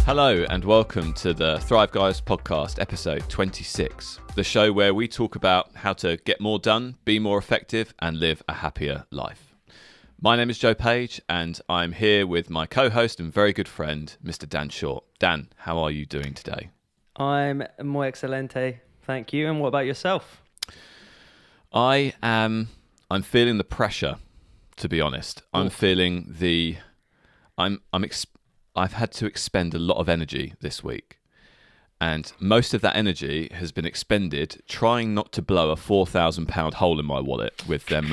Hello and welcome to the Thrive Guys podcast, episode 26, the show where we talk about how to get more done, be more effective, and live a happier life. My name is Joe Page, and I'm here with my co-host and very good friend, Mr. Dan Short. Dan, how are you doing today? I'm muy excelente, thank you. And what about yourself? I'm feeling the pressure, to be honest. I'm feeling I've had to expend a lot of energy this week, and most of that energy has been expended trying not to blow a £4,000 hole in my wallet with them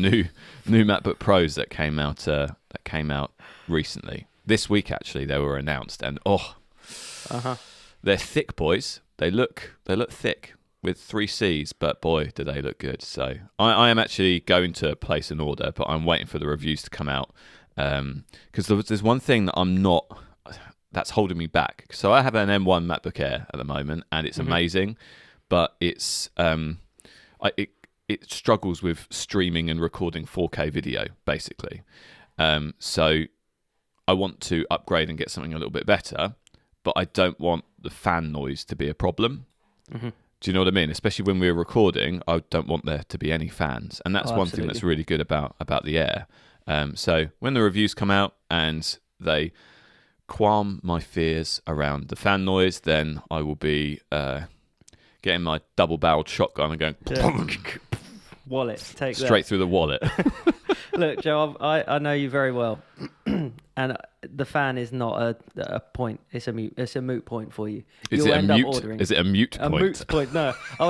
new MacBook Pros that came out recently. This week, actually, they were announced, and they're thick, boys. They look thick with 3 C's, but boy, do they look good. So I am actually going to place an order, but I'm waiting for the reviews to come out. Because there's one thing that's holding me back. So I have an M1 MacBook Air at the moment, and it's amazing, but it struggles with streaming and recording 4K video, basically. So I want to upgrade and get something a little bit better, but I don't want the fan noise to be a problem. Mm-hmm. Do you know what I mean? Especially when we're recording, I don't want there to be any fans, and that's one thing that's really good about the Air. So when the reviews come out and they calm my fears around the fan noise, then I will be getting my double-barreled shotgun and going wallet, take straight through the wallet. Look, Joe, I know you very well, and the fan is not a point. It's a moot point for you. Is it a mute point? A moot point? No, I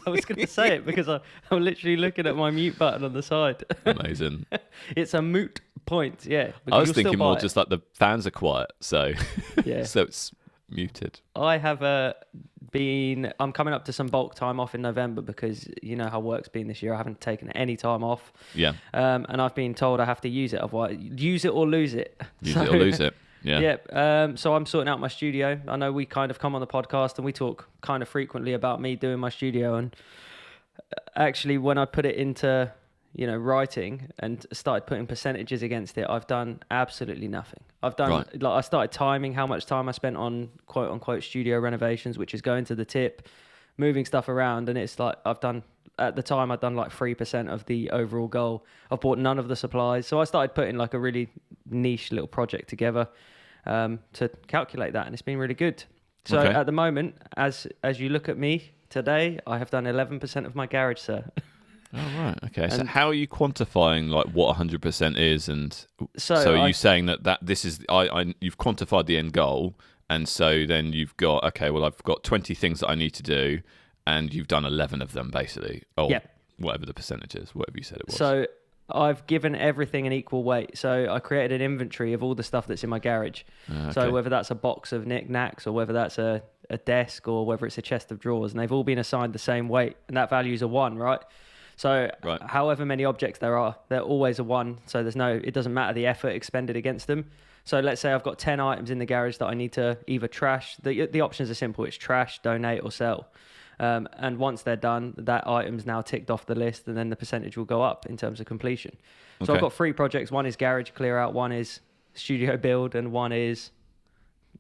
was going to say it because I'm literally looking at my mute button on the side. Amazing. It's a moot point, yeah. I was thinking more just like the fans are quiet, so yeah. So it's muted. I have I'm coming up to some bulk time off in November because you know how work's been this year. I haven't taken any time off. Yeah. And I've been told I have to use it, otherwise use it or lose it. Use it or lose it. Yeah. Yeah. So I'm sorting out my studio. I know we kind of come on the podcast and we talk kind of frequently about me doing my studio, and actually when I put it into writing and started putting percentages against it, I've done absolutely nothing. I started timing how much time I spent on quote unquote studio renovations, which is going to the tip, moving stuff around, and it's like I've done like 3% of the overall goal. I've bought none of the supplies, so I started putting like a really niche little project together to calculate that, and it's been really good. So At the moment, as you look at me today, I have done 11% of my garage, sir. Oh, right. Okay. So how are you quantifying like what 100% is? And so are you saying that this is, you've quantified the end goal, and so then you've got, okay, well, I've got 20 things that I need to do, and you've done 11 of them basically. Or whatever the percentage is, whatever you said it was. So I've given everything an equal weight. So I created an inventory of all the stuff that's in my garage. Okay. So whether that's a box of knickknacks or whether that's a desk or whether it's a chest of drawers, and they've all been assigned the same weight, and that value is a 1, right? So however many objects there are, they're always a 1. So it doesn't matter the effort expended against them. So let's say I've got 10 items in the garage that I need to either trash. The options are simple. It's trash, donate, or sell. And once they're done, that item's now ticked off the list, and then the percentage will go up in terms of completion. So I've got 3 projects. One is garage clear out, one is studio build, and one is,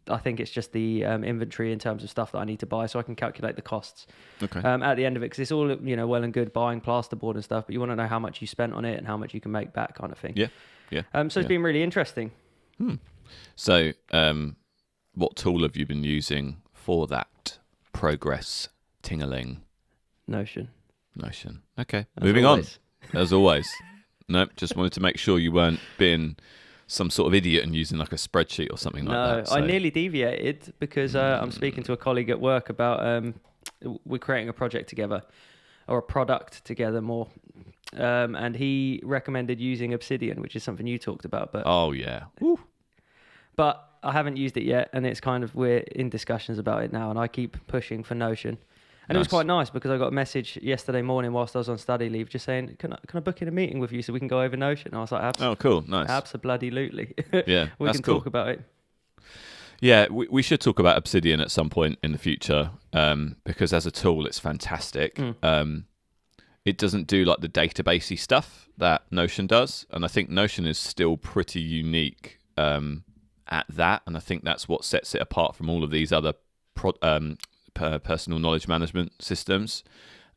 I think it's just the inventory in terms of stuff that I need to buy, so I can calculate the costs. Okay. At the end of it, because it's all well and good buying plasterboard and stuff, but you want to know how much you spent on it and how much you can make back, kind of thing. Yeah. So it's been really interesting. So, what tool have you been using for that progress tingling? Notion. Okay. Moving on. As always. Nope. Just wanted to make sure you weren't being some sort of idiot and using like a spreadsheet or something like that. No, I nearly deviated because I'm speaking to a colleague at work about we're creating a project together, or a product together more, and he recommended using Obsidian, which is something you talked about. But but I haven't used it yet, and it's kind of, we're in discussions about it now, and I keep pushing for Notion. And It was quite nice because I got a message yesterday morning whilst I was on study leave just saying, can I book in a meeting with you so we can go over Notion? And I was like, oh, cool, nice. Absolutely. Yeah, we can talk about it. Yeah, we should talk about Obsidian at some point in the future because as a tool, it's fantastic. It doesn't do like the databasey stuff that Notion does. And I think Notion is still pretty unique at that, and I think that's what sets it apart from all of these other personal knowledge management systems.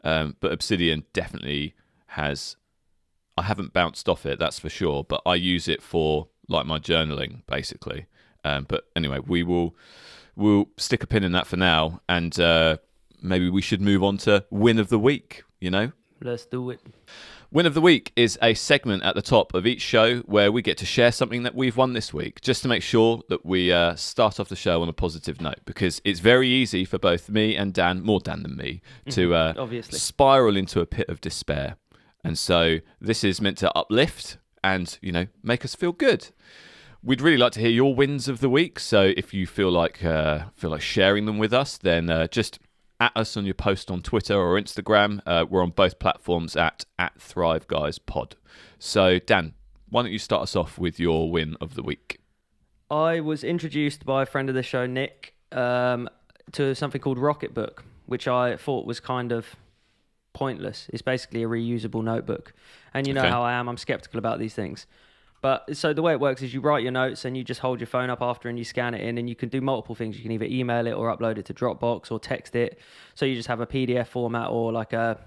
But Obsidian definitely has. I haven't bounced off it, that's for sure, but I use it for like my journaling basically. But anyway, we'll stick a pin in that for now, and maybe we should move on to win of the week. Let's do it. Win of the week is a segment at the top of each show where we get to share something that we've won this week, just to make sure that we start off the show on a positive note, because it's very easy for both me and Dan, more Dan than me, to obviously spiral into a pit of despair. And so this is meant to uplift and, make us feel good. We'd really like to hear your wins of the week. So if you feel like sharing them with us, then just at us on your post on Twitter or Instagram. We're on both platforms at ThriveGuysPod. So Dan, why don't you start us off with your win of the week? I was introduced by a friend of the show, Nick, to something called Rocketbook, which I thought was kind of pointless. It's basically a reusable notebook. And you know how I am, I'm skeptical about these things. But so the way it works is you write your notes and you just hold your phone up after and you scan it in, and you can do multiple things. You can either email it or upload it to Dropbox or text it. So you just have a PDF format or like a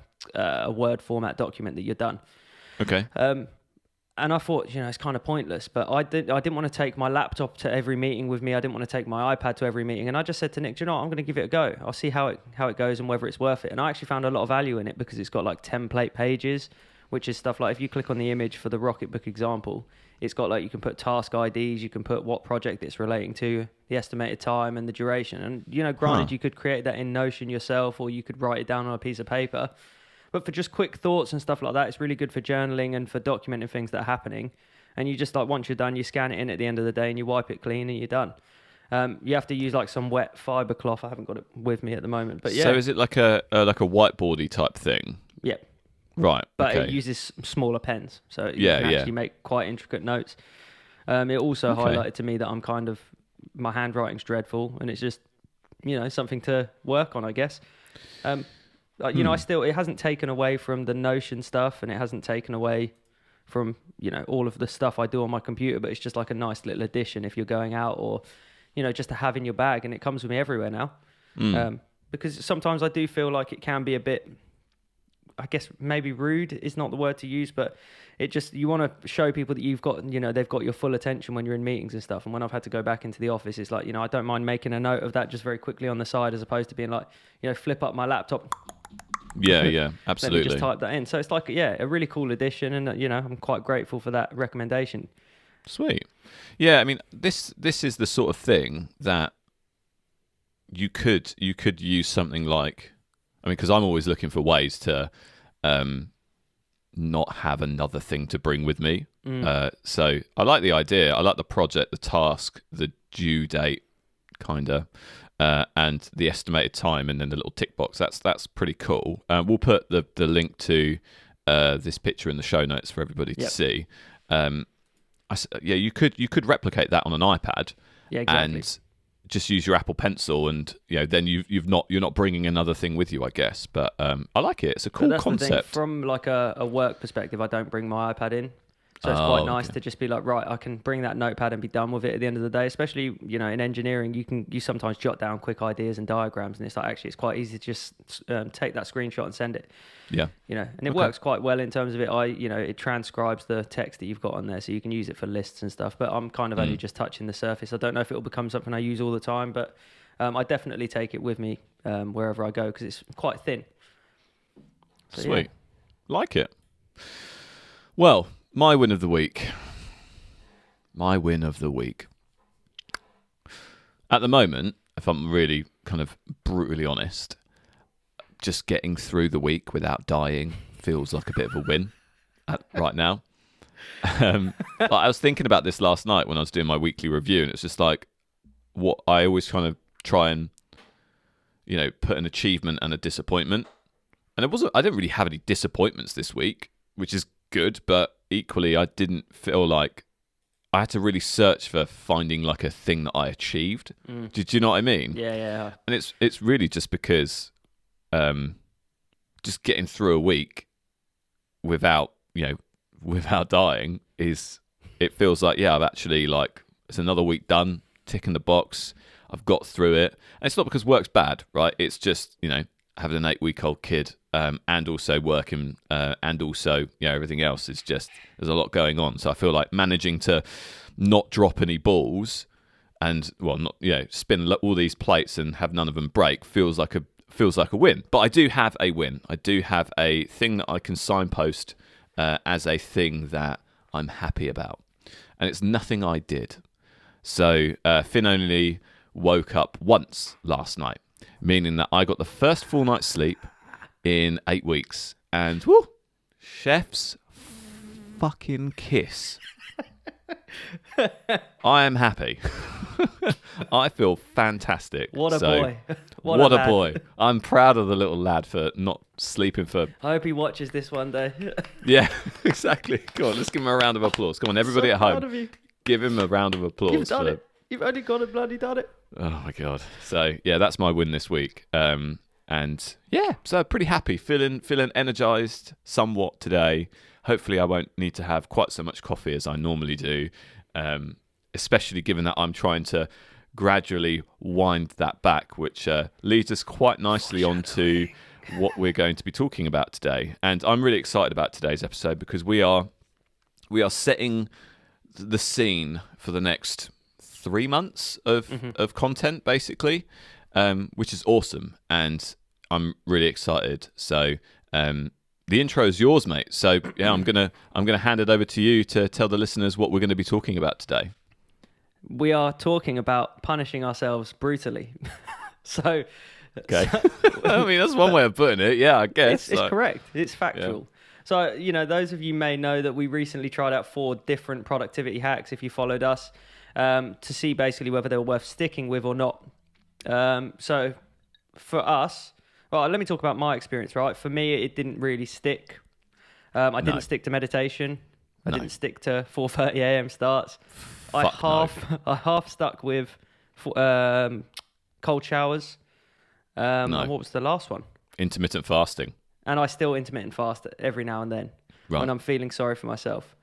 Word format document that you're done. Okay. And I thought, it's kind of pointless, but I didn't want to take my laptop to every meeting with me. I didn't want to take my iPad to every meeting. And I just said to Nick, do you know what? I'm going to give it a go. I'll see how it goes and whether it's worth it. And I actually found a lot of value in it because it's got like template pages, which is stuff like if you click on the image for the Rocketbook example, it's got like you can put task IDs, you can put what project it's relating to, the estimated time and the duration. And, granted, you could create that in Notion yourself or you could write it down on a piece of paper. But for just quick thoughts and stuff like that, it's really good for journaling and for documenting things that are happening. And you just once you're done, you scan it in at the end of the day and you wipe it clean and you're done. You have to use like some wet fiber cloth. I haven't got it with me at the moment, but yeah. So is it like a whiteboardy type thing? Yeah. Right. But okay. It uses smaller pens, so you can actually make quite intricate notes. It also highlighted to me that my handwriting's dreadful, and it's just, something to work on, I guess. It hasn't taken away from the Notion stuff, and it hasn't taken away from, all of the stuff I do on my computer, but it's just like a nice little addition if you're going out or, just to have in your bag, and it comes with me everywhere now. Because sometimes I do feel like it can be a bit, I guess maybe rude is not the word to use, but you want to show people that you've got, they've got your full attention when you're in meetings and stuff. And when I've had to go back into the office, it's like, I don't mind making a note of that just very quickly on the side, as opposed to being like, flip up my laptop. Yeah, absolutely. Let me just type that in. So it's like, a really cool addition. And, I'm quite grateful for that recommendation. Sweet. Yeah, I mean, this is the sort of thing that you could use something like, because I'm always looking for ways to not have another thing to bring with me. So I like the idea. I like the project, the task, the due date, kind of, and the estimated time, and then the little tick box. That's pretty cool. We'll put the link to this picture in the show notes for everybody to see. You could replicate that on an iPad. Yeah, exactly. And just use your Apple Pencil, and then you're not bringing another thing with you, I guess. But I like it. It's a cool concept. The thing. From like a work perspective, I don't bring my iPad in, so it's quite nice to just be like, right, I can bring that notepad and be done with it at the end of the day. Especially in engineering, you sometimes jot down quick ideas and diagrams, and it's like actually it's quite easy to just take that screenshot and send it. Yeah. And it works quite well in terms of it. It transcribes the text that you've got on there, so you can use it for lists and stuff. But I'm kind of only just touching the surface. I don't know if it will become something I use all the time, but I definitely take it with me wherever I go because it's quite thin. So, sweet. Like it. Well, my win of the week. At the moment, if I'm really kind of brutally honest, just getting through the week without dying feels like a bit of a win right now. I was thinking about this last night when I was doing my weekly review, and it's just like what I always kind of try and put an achievement and a disappointment. And I didn't really have any disappointments this week, which is good, but equally I didn't feel like I had to really search for finding like a thing that I achieved. Do you know what I mean? Yeah. And it's really just because just getting through a week without dying it feels like I've actually like It's another week done, tick in the box. I've got through it. And it's not because work's bad, right? It's just, having an 8-week-old kid and also working and also, everything else is just, there's a lot going on. So I feel like managing to not drop any balls and, not, spin all these plates and have none of them break feels like a win. But I do have a win. I do have a thing that I can signpost as a thing that I'm happy about. And it's nothing I did. So Finn only woke up once last night, meaning that I got the first full night's sleep in 8 weeks. And whoo, chef's fucking kiss. I am happy. I feel fantastic. What a boy. What a boy. I'm proud of the little lad for not sleeping for... I hope he watches this one day. Yeah, exactly. Come on, let's give him a round of applause. Come on, everybody at home. Give him a round of applause. You've done it. You've only got it, bloody done it. Oh, my God. So, yeah, that's my win this week. And, yeah, so pretty happy. Feeling energised somewhat today. Hopefully I won't need to have quite so much coffee as I normally do, especially given that I'm trying to gradually wind that back, which leads us quite nicely onto what we're going to be talking about today. And I'm really excited about today's episode because we are setting the scene for the next 3 months of content, basically, which is awesome. And I'm really excited. So the intro is yours, mate. So yeah, I'm gonna hand it over to you to tell the listeners what we're going to be talking about today. We are talking about punishing ourselves brutally. So, okay. I mean, that's one way of putting it. Yeah, I guess it's correct. It's factual. Yeah. So, those of you may know that we recently tried out 4 different productivity hacks. If you followed us, to see basically whether they were worth sticking with or not. So, for us. Well, let me talk about my experience, right? For me, it didn't really stick. I didn't stick to meditation. I didn't stick to 4:30 a.m. starts. I half stuck with cold showers. What was the last one? Intermittent fasting. And I still intermittent fast every now and then when I'm feeling sorry for myself.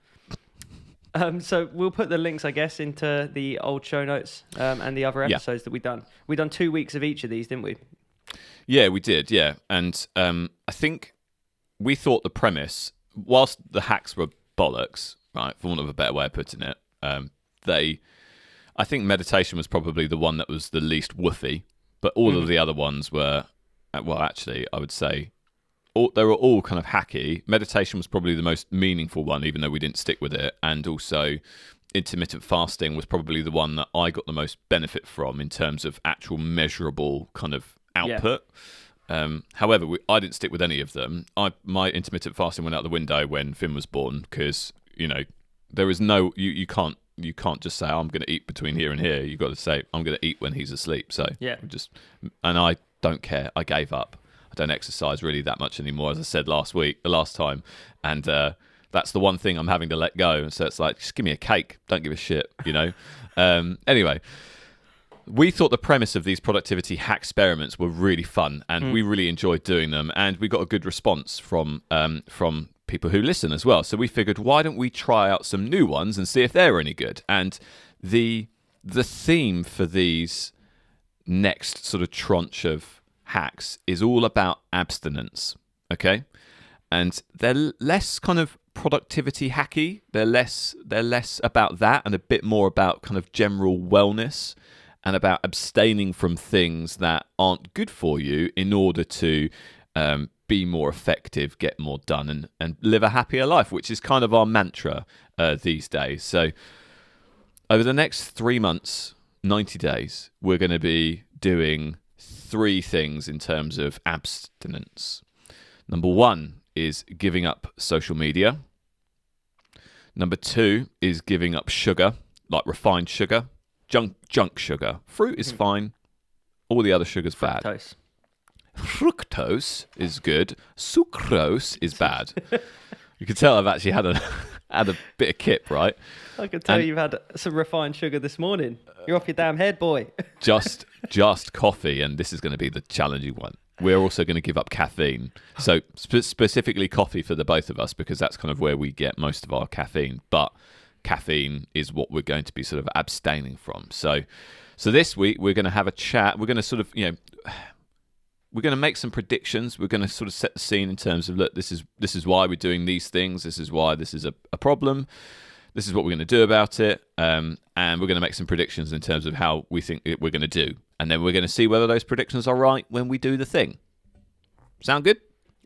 So we'll put the links, I guess, into the old show notes and the other episodes that we've done. We've done 2 weeks of each of these, didn't we? Yeah, we did, yeah. And I think we thought the premise, whilst the hacks were bollocks, right, for want of a better way of putting it, I think meditation was probably the one that was the least woofy, but all of the other ones were, well, actually, I would say, they were all kind of hacky. Meditation was probably the most meaningful one, even though we didn't stick with it. And also, intermittent fasting was probably the one that I got the most benefit from in terms of actual measurable kind of output. However, I didn't stick with any of them. My intermittent fasting went out the window when Finn was born because there is no you can't just say, oh, I'm going to eat between here and here. You've got to say, I'm going to eat when he's asleep. So and I don't care. I gave up. I don't exercise really that much anymore, as I said the last time, and that's the one thing I'm having to let go. So it's like, just give me a cake. Don't give a shit. Anyway. We thought the premise of these productivity hack-speriments were really fun, and we really enjoyed doing them, and we got a good response from people who listen as well. So we figured, why don't we try out some new ones and see if they're any good? And the theme for these next sort of tranche of hacks is all about abstinence, okay? And they're less kind of productivity hacky. They're less about that and a bit more about kind of general wellness and about abstaining from things that aren't good for you in order to be more effective, get more done, and live a happier life, which is kind of our mantra these days. So over the next 3 months, 90 days, we're going to be doing 3 things in terms of abstinence. Number 1 is giving up social media. Number 2 is giving up sugar, like refined sugar. Junk sugar. Fruit is fine. All the other sugar's bad. Fructose is good. Sucrose is bad. You can tell I've actually had a bit of kip, right? I can tell you've had some refined sugar this morning. You're off your damn head, boy. just coffee, and this is going to be the challenging one. We're also going to give up caffeine. So specifically coffee for the both of us, because that's kind of where we get most of our caffeine. But caffeine is what we're going to be sort of abstaining from. So this week we're going to have a chat. We're going to sort of, we're going to make some predictions. We're going to sort of set the scene in terms of, look, this is why we're doing these things. This is why this is a problem. This is what we're going to do about it. And we're going to make some predictions in terms of how we think we're going to do. And then we're going to see whether those predictions are right when we do the thing. Sound good?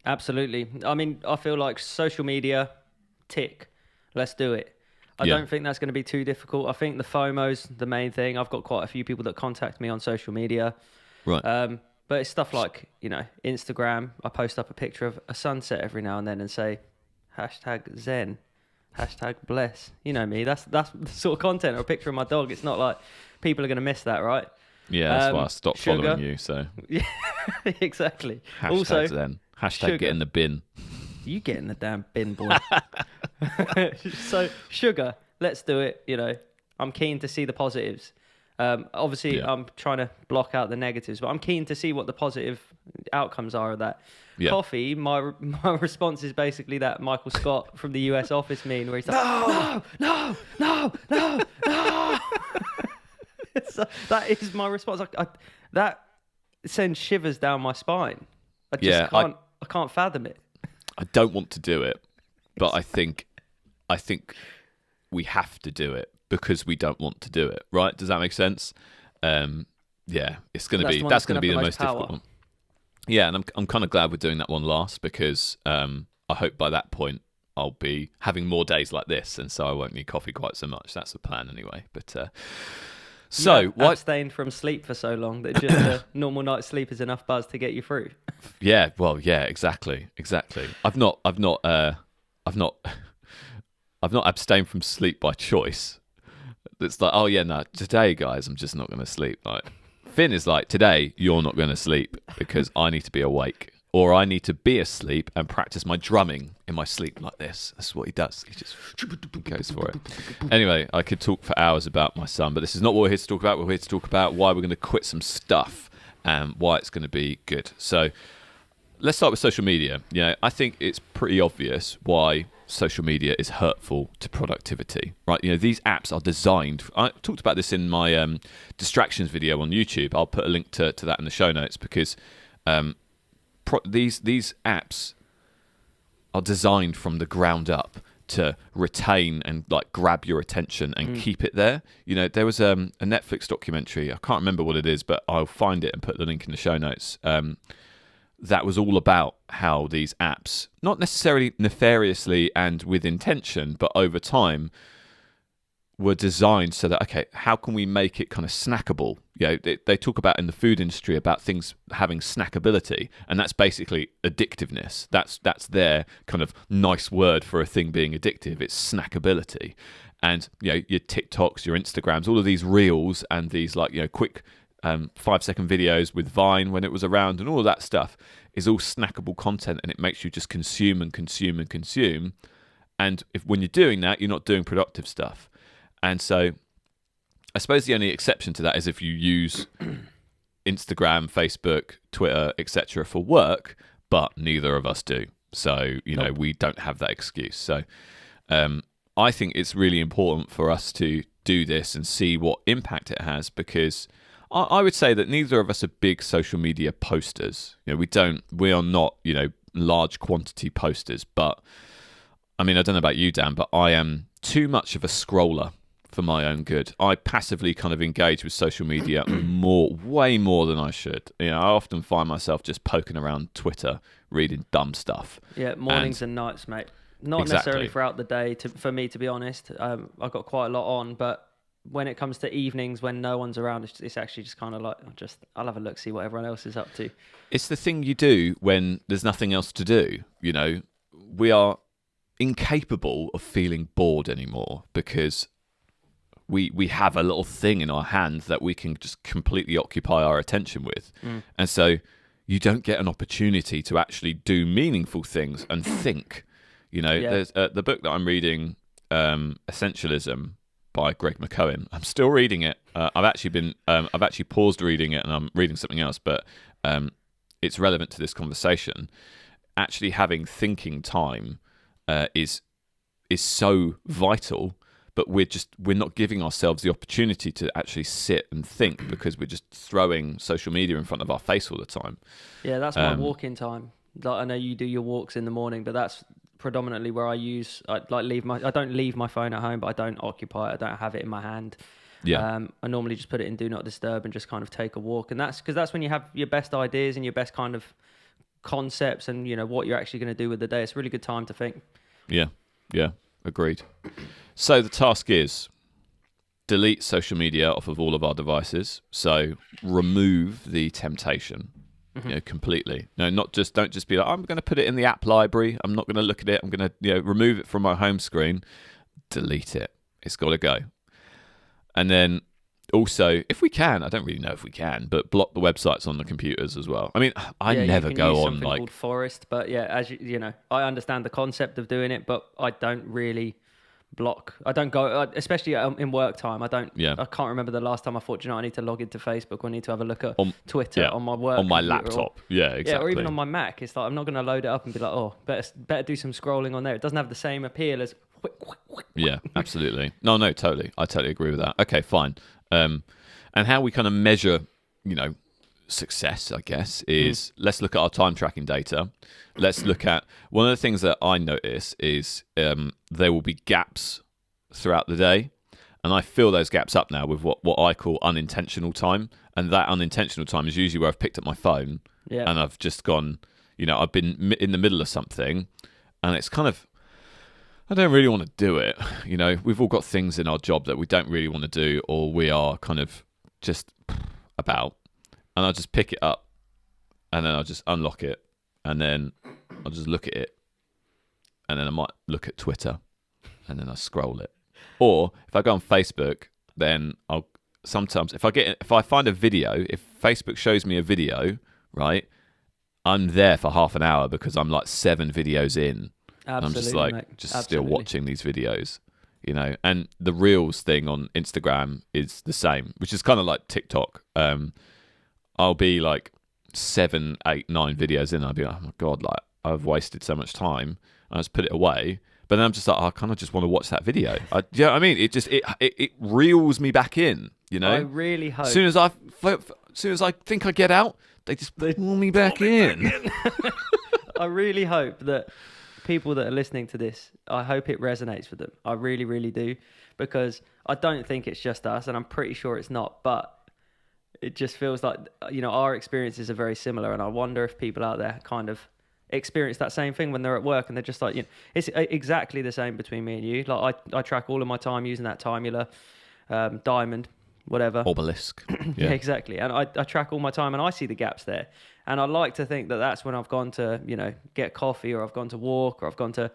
Absolutely. I mean, I feel like social media, tick. Let's do it. I don't think that's going to be too difficult. I think the FOMO's the main thing. I've got quite a few people that contact me on social media. Right. But it's stuff like, Instagram. I post up a picture of a sunset every now and then and say, #Zen, #bless. You know me. That's the sort of content, or a picture of my dog. It's not like people are going to miss that, right? Yeah, that's why I stopped following you. So yeah, exactly. Also, Zen. #get in the bin. You get in the damn bin, boy. So sugar, let's do it. I'm keen to see the positives. Obviously, I'm trying to block out the negatives, but I'm keen to see what the positive outcomes are of that. Yeah. Coffee, my response is basically that Michael Scott from the US Office meme where he's like, no. So that is my response. That sends shivers down my spine. I can't fathom it. I don't want to do it, but I think we have to do it because we don't want to do it. Right? Does that make sense? It's going to be that's going to be the most difficult one. Yeah, and I'm kind of glad we're doing that one last because I hope by that point I'll be having more days like this, and so I won't need coffee quite so much. That's the plan anyway. But so what? Abstained from sleep for so long that just a normal night's sleep is enough buzz to get you through. Yeah, well, yeah, exactly. I've not abstained from sleep by choice. It's like, oh yeah, no, today, guys, I'm just not going to sleep. Like Finn is like, today you're not going to sleep because I need to be awake, or I need to be asleep and practice my drumming in my sleep like this. That's what he does. He just goes for it. Anyway, I could talk for hours about my son, but this is not what we're here to talk about. We're here to talk about why we're going to quit some stuff and why it's going to be good. So let's start with social media. I think it's pretty obvious why social media is hurtful to productivity, right? These apps are designed. I talked about this in my distractions video on YouTube. I'll put a link to that in the show notes because these apps are designed from the ground up to retain and like grab your attention and keep it there. There was a Netflix documentary. I can't remember what it is, but I'll find it and put the link in the show notes. That was all about how these apps, not necessarily nefariously and with intention, but over time were designed so that, okay, how can we make it kind of snackable? They talk about in the food industry about things having snackability, and that's basically addictiveness. That's their kind of nice word for a thing being addictive. It's snackability. And, your TikToks, your Instagrams, all of these reels and these quick 5-second videos with Vine when it was around and all of that stuff is all snackable content, and it makes you just consume and consume and consume. And when you're doing that, you're not doing productive stuff. And so I suppose the only exception to that is if you use Instagram, Facebook, Twitter, etc. for work, but neither of us do. So, nope. We don't have that excuse. So I think it's really important for us to do this and see what impact it has, because I would say that neither of us are big social media posters. We are not, large quantity posters. But I mean, I don't know about you, Dan, but I am too much of a scroller for my own good. I passively kind of engage with social media way more than I should. I often find myself just poking around Twitter, reading dumb stuff. Yeah, mornings and nights, mate. Not necessarily throughout the day, for me, to be honest. I've got quite a lot on, but when it comes to evenings when no one's around, it's actually just kind of like, I'll have a look, see what everyone else is up to. It's the thing you do when there's nothing else to do. We are incapable of feeling bored anymore because we have a little thing in our hand that we can just completely occupy our attention with. And so you don't get an opportunity to actually do meaningful things and think. There's the book that I'm reading, Essentialism, by Greg McKeown. I'm still reading it. I've actually paused reading it and I'm reading something else, but it's relevant to this conversation. Actually having thinking time is so vital, but we're not giving ourselves the opportunity to actually sit and think because we're just throwing social media in front of our face all the time. Yeah, that's my walk-in time. Like, I know you do your walks in the morning, but that's predominantly where I don't leave my phone at home, but I don't occupy it. I don't have it in my hand. Yeah. I normally just put it in do not disturb and just kind of take a walk, and that's because that's when you have your best ideas and your best kind of concepts and what you're actually going to do with the day. It's a really good time to think. Yeah, agreed. So the task is delete social media off of all of our devices. So remove the temptation, completely. No, don't just be like, I'm going to put it in the app library. I'm not going to look at it. I'm going to remove it from my home screen. Delete it. It's got to go. And then also, if we can, I don't really know if we can, but block the websites on the computers as well. I mean, I never go on like called Forest, but as I understand the concept of doing it, but I don't really block. I don't go, especially in work time. I don't. Yeah. I can't remember the last time I thought, I need to log into Facebook. Or I need to have a look at Twitter on my work on my laptop. Exactly. Yeah, or even on my Mac. It's like I'm not going to load it up and be like, oh, better do some scrolling on there. It doesn't have the same appeal as. Yeah, absolutely. No, totally. I totally agree with that. Okay, fine. And how we kind of measure, success, I guess, is let's look at our time tracking data. Let's look at one of the things that I notice is there will be gaps throughout the day, and I fill those gaps up now with what I call unintentional time. And that unintentional time is usually where I've picked up my phone and I've just gone, I've been in the middle of something, and it's kind of. I don't really want to do it. We've all got things in our job that we don't really want to do, or we are kind of just about. And I'll just pick it up, and then I'll just unlock it, and then I'll just look at it, and then I might look at Twitter, and then I scroll it. Or if I go on Facebook, then I'll sometimes if I find a video, if Facebook shows me a video, right, I'm there for half an hour because I'm like 7 videos in. Absolutely, I'm just like, still watching these videos, and the Reels thing on Instagram is the same, which is kind of like TikTok. I'll be like 7, 8, 9 videos in. I'll be like, oh my God, like I've wasted so much time. I just put it away. But then I'm just like, I kind of just want to watch that video. I mean? It reels me back in, I really hope. As soon as I think I get out, they pull me back in. I really hope that people that are listening to this, I hope it resonates with them. I really, really do, because I don't think it's just us, and I'm pretty sure it's not, but it just feels like, our experiences are very similar, and I wonder if people out there kind of experience that same thing when they're at work, and they're just like, it's exactly the same between me and you. Like I track all of my time using that Timular, Diamond, whatever. Obelisk. Yeah, exactly. And I track all my time, and I see the gaps there. And I like to think that that's when I've gone to, get coffee, or I've gone to walk, or I've gone to,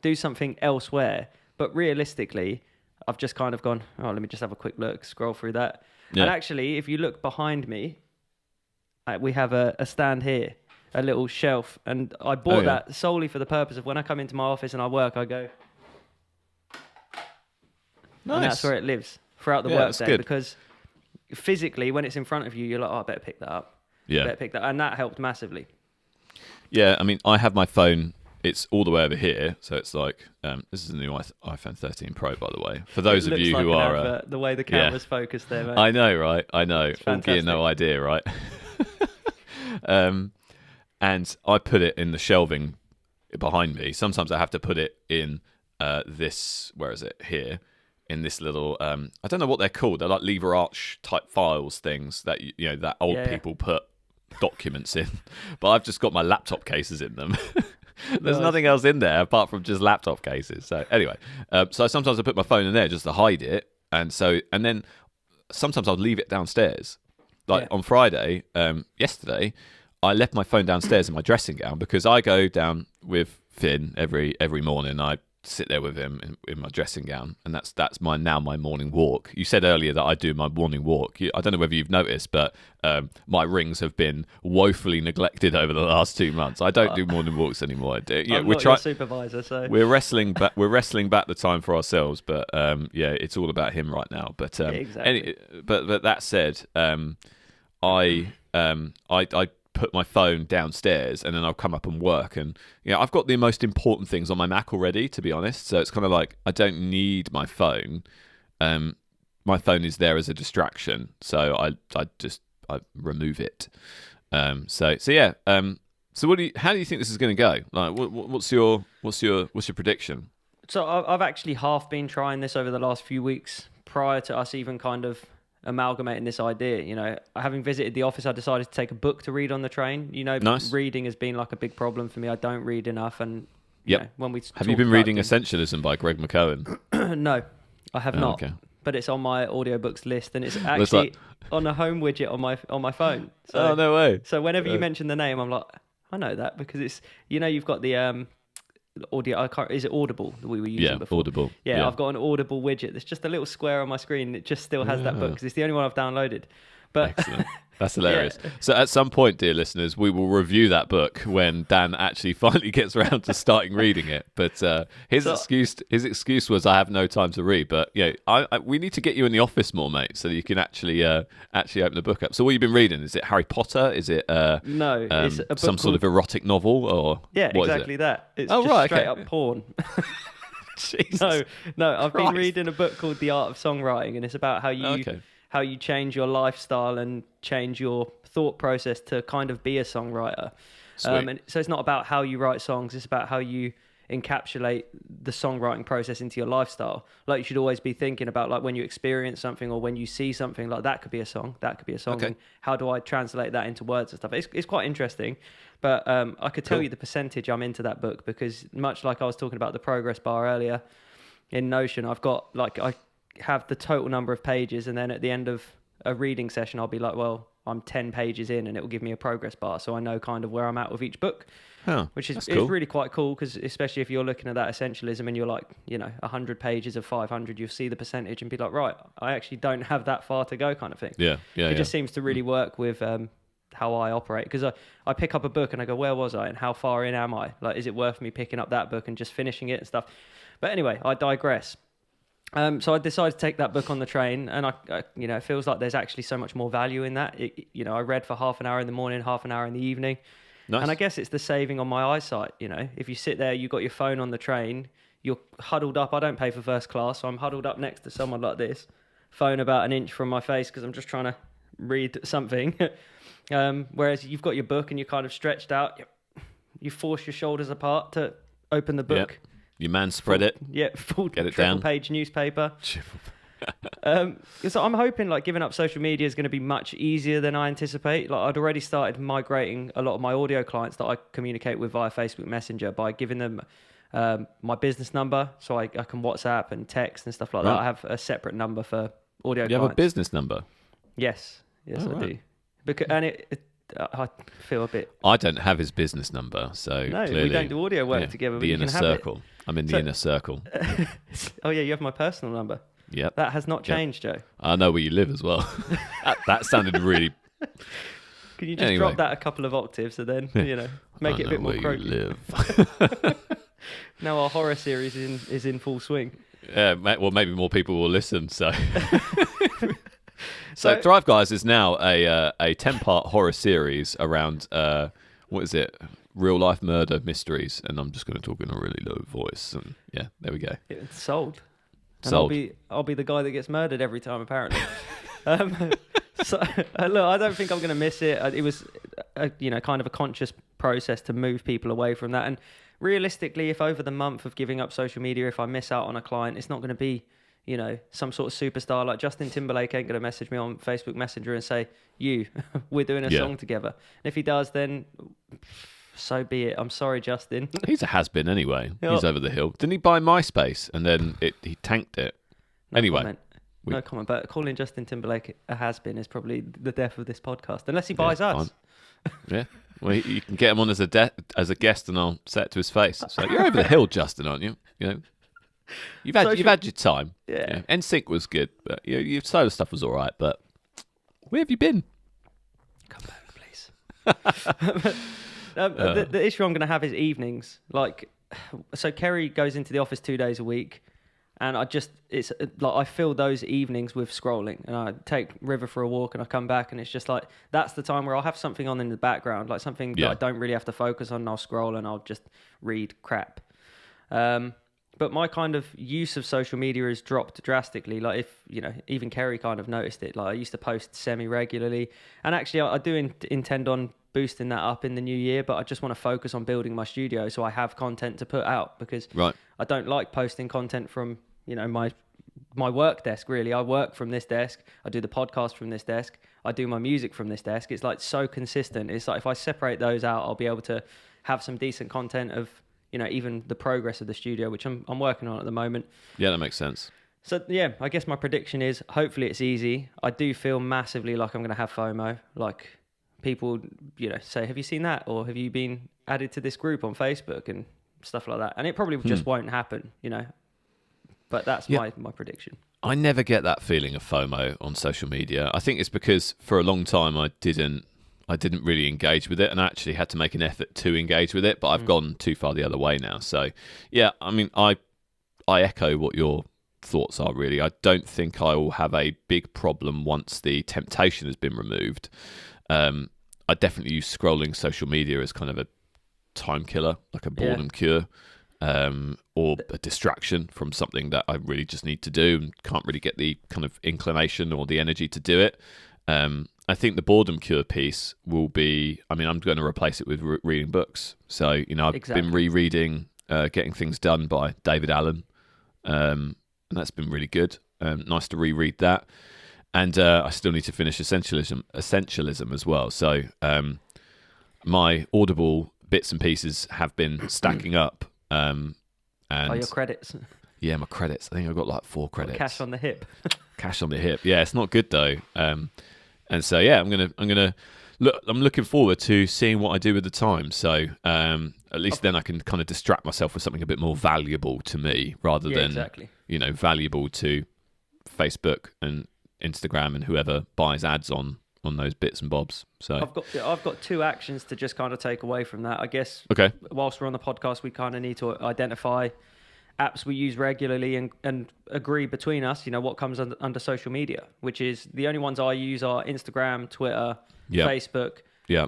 do something elsewhere. But realistically, I've just kind of gone, oh, let me just have a quick look, scroll through that. Yeah. And actually, if you look behind me, we have a stand here, a little shelf. And I bought that solely for the purpose of when I come into my office and I work, I go. Nice. And that's where it lives throughout the work day. Because physically, when it's in front of you, you're like, oh, I better pick that up. Yeah. Better pick that. And that helped massively. Yeah, I mean, I have my phone. It's all the way over here, so it's like this is a new iPhone 13 Pro, by the way. For those of you who are the way the camera's focused there, mate. I know, right? I know. All gear, no idea, right? And I put it in the shelving behind me. Sometimes I have to put it in this. Where is it? Here, in this little. I don't know what they're called. They're like lever arch type files things that that old people put documents in. But I've just got my laptop cases in them. There's nothing else in there apart from just laptop cases. So anyway, so sometimes I put my phone in there just to hide it, and then sometimes I'll leave it downstairs. Like on Friday, yesterday, I left my phone downstairs in my dressing gown because I go down with Finn every morning. I sit there with him in my dressing gown, and that's my morning walk. You said earlier that I do my morning walk. I don't know whether you've noticed, but my rings have been woefully neglected over the last 2 months. I don't do morning walks anymore. I'm not your supervisor, so we're wrestling back the time for ourselves. But it's all about him right now. But but that said, I put my phone downstairs and then I'll come up and work. And I've got the most important things on my Mac already, to be honest. So it's kind of like I don't need my phone. My phone is there as a distraction, so I remove it. So yeah. So how do you think this is going to go? Like, what's your prediction? So I've actually half been trying this over the last few weeks prior to us even kind of amalgamating this idea. Having visited the office, I decided to take a book to read on the train. Nice. Reading has been like a big problem for me. I don't read enough, and when we have you been reading Essentialism by Greg McKeown? No, I have not. Okay. But it's on my audiobooks list, and it's actually on a home widget on my phone. So, oh, no way! So whenever you mention the name, I'm like, I know that because it's you've got the audio. Is it Audible that we were using before? Audible. Yeah, I've got an Audible widget. There's just a little square on my screen. It just still has that book because it's the only one I've downloaded. But excellent. That's hilarious. Yeah. So at some point, dear listeners, we will review that book when Dan actually finally gets around to starting reading it. But his excuse was, I have no time to read. But we need to get you in the office more, mate, so that you can actually open the book up. So what you've been reading? Is it Harry Potter? Is it no? It's a book some sort of erotic novel or exactly that. It's just straight up porn. Jesus no. I've Christ. been reading a book called The Art of Songwriting, and it's about how you. How you change your lifestyle and change your thought process to kind of be a songwriter. And so it's not about how you write songs, it's about how you encapsulate the songwriting process into your lifestyle. Like you should always be thinking about like when you experience something or when you see something, like that could be a song, Okay. And how do I translate that into words and stuff? It's quite interesting. But I could tell you the percentage I'm into that book because much like I was talking about the progress bar earlier in Notion, I've got I have the total number of pages, and then at the end of a reading session I'll be like, well, I'm 10 pages in, and it will give me a progress bar, so I know kind of where I'm at with each book. Which is cool. It's really quite cool because especially if you're looking at that essentialism and you're like 100 pages of 500, you'll see the percentage and be like, right, I actually don't have that far to go, kind of thing. It just seems to really work with how I operate, because I pick up a book and I go, where was I and how far in am I? Like, is it worth me picking up that book and just finishing it and stuff? But anyway, I digress. So I decided to take that book on the train, and I it feels like there's actually so much more value in that. I read for half an hour in the morning, half an hour in the evening. Nice. And I guess it's the saving on my eyesight. If you sit there, you've got your phone on the train, you're huddled up. I don't pay for first class, so I'm huddled up next to someone like this, phone about an inch from my face because I'm just trying to read something. Whereas you've got your book and you're kind of stretched out. You force your shoulders apart to open the book. Yep. You spread it. Yeah, full get it triple down. Page newspaper. So I'm hoping like giving up social media is going to be much easier than I anticipate. Like I'd already started migrating a lot of my audio clients that I communicate with via Facebook Messenger by giving them my business number, so I can WhatsApp and text and stuff like that. I have a separate number for audio clients. You have a business number? Yes, I do. I feel a bit... I don't have his business number, so no, clearly, we don't do audio work together. The but inner circle. I'm in the inner circle. Oh yeah, you have my personal number. Yep. That has not changed, Joe. I know where you live as well. that sounded really... Can you just drop that a couple of octaves and then, make it a bit more croaky? You live. Now our horror series is in full swing. Yeah, well, maybe more people will listen, so... So Drive Guys is now a 10-part horror series around, what is it? Real life murder mysteries. And I'm just going to talk in a really low voice. And yeah, there we go. It's sold. And sold. I'll be the guy that gets murdered every time, apparently. So look, I don't think I'm going to miss it. It was, kind of a conscious process to move people away from that. And realistically, if over the month of giving up social media, if I miss out on a client, it's not going to be, some sort of superstar. Like Justin Timberlake ain't going to message me on Facebook Messenger and say, we're doing a song together. And if he does, then so be it. I'm sorry, Justin. He's a has-been anyway. He's over the hill. Didn't he buy MySpace and then he tanked it? No comment, but calling Justin Timberlake a has-been is probably the death of this podcast, unless he buys us. Yeah, well, you can get him on as a guest, and I'll say it to his face. So you're over the hill, Justin, aren't you? You've had your time. Yeah. NSYNC was good, but your solo stuff was all right. But where have you been? Come back, please. The issue I'm going to have is evenings. Like, so Kerry goes into the office 2 days a week. And it's like I fill those evenings with scrolling, and I take River for a walk, and I come back, and it's just like that's the time where I'll have something on in the background, like something that I don't really have to focus on. And I'll scroll and I'll just read crap. But my kind of use of social media has dropped drastically. Like if, even Kerry kind of noticed it. Like I used to post semi-regularly. And actually I do intend on boosting that up in the new year, but I just want to focus on building my studio so I have content to put out, because I don't like posting content from, my work desk, really. I work from this desk. I do the podcast from this desk. I do my music from this desk. It's like so consistent. It's like if I separate those out, I'll be able to have some decent content of, even the progress of the studio, which I'm working on at the moment. Yeah, that makes sense. So, yeah, I guess my prediction is hopefully it's easy. I do feel massively like I'm going to have FOMO. Like people, say, have you seen that? Or have you been added to this group on Facebook and stuff like that? And it probably just won't happen, But that's my prediction. I never get that feeling of FOMO on social media. I think it's because for a long time I didn't really engage with it, and I actually had to make an effort to engage with it, but I've gone too far the other way now. So, yeah, I mean, I echo what your thoughts are, really. I don't think I will have a big problem once the temptation has been removed. I definitely use scrolling social media as kind of a time killer, like a boredom cure, or a distraction from something that I really just need to do and can't really get the kind of inclination or the energy to do it. I think the boredom cure piece will be, I'm going to replace it with reading books. So, I've been rereading Getting Things Done by David Allen, and that's been really good. Nice to reread that. And I still need to finish Essentialism as well. So my Audible bits and pieces have been stacking up. And your credits? Yeah, my credits. I think I've got like 4 credits. Cash on the hip. Cash on the hip. Yeah, it's not good though. And so yeah, I'm looking forward to seeing what I do with the time. So at least then I can kind of distract myself with something a bit more valuable to me, rather than valuable to Facebook and Instagram and whoever buys ads on those bits and bobs. So I've got 2 actions to just kind of take away from that. I guess whilst we're on the podcast, we kind of need to identify apps we use regularly and agree between us, what comes under social media, which is the only ones I use are Instagram, Twitter, Facebook. Yeah.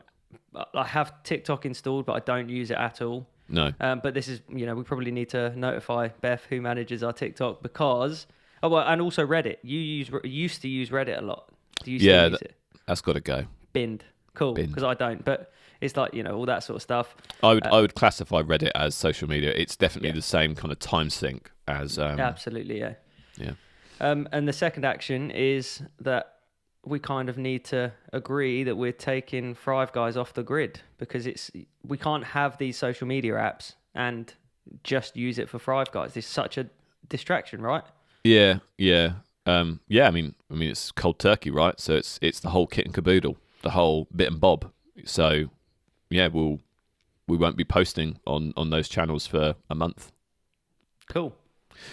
I have TikTok installed, but I don't use it at all. No. But this is, we probably need to notify Beth, who manages our TikTok, because, and also Reddit. You used to use Reddit a lot. Do you still use it? That's got to go. Binned. Cool. Because I don't, but it's like, all that sort of stuff. I would classify Reddit as social media. It's definitely the same kind of time sink as... Absolutely, yeah. Yeah. And the second action is that we kind of need to agree that we're taking Five Guys off the grid, because we can't have these social media apps and just use it for Five Guys. It's such a distraction, right? Yeah. I mean, it's cold turkey, right? So it's the whole kit and caboodle, the whole bit and bob. So, yeah, we won't be posting on those channels for a month. Cool.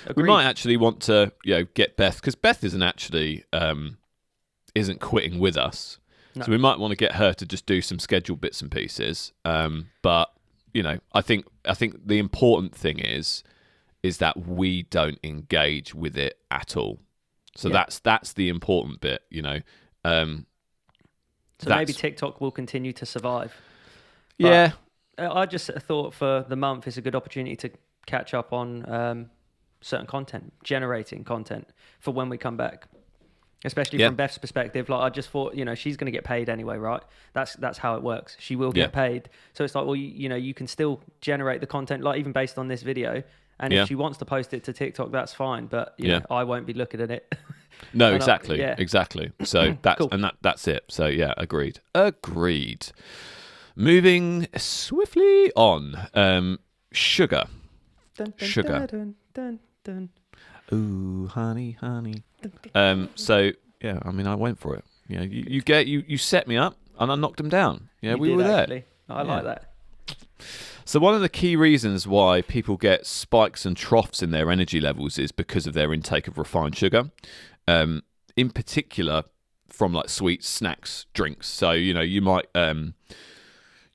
Agreed. We might actually want to get Beth, because Beth isn't quitting with us. No. So we might want to get her to just do some scheduled bits and pieces. But I think the important thing is that we don't engage with it at all. So that's the important bit, So maybe TikTok will continue to survive. But I just thought for the month it's a good opportunity to catch up on certain content, generating content for when we come back. Especially from Beth's perspective, like I just thought, she's going to get paid anyway, right? That's how it works. She will get paid. So it's like, well, you can still generate the content, like even based on this video. And if she wants to post it to TikTok, that's fine. But I won't be looking at it. No, exactly. So that's cool. And that's it. So yeah, agreed. Moving swiftly on. Sugar. Dun, dun, Sugar. Dun, dun, dun. Ooh, honey. So yeah, I went for it. You set me up and I knocked them down. We were there. Actually. I like that. So one of the key reasons why people get spikes and troughs in their energy levels is because of their intake of refined sugar, in particular from like sweets, snacks, drinks. So you might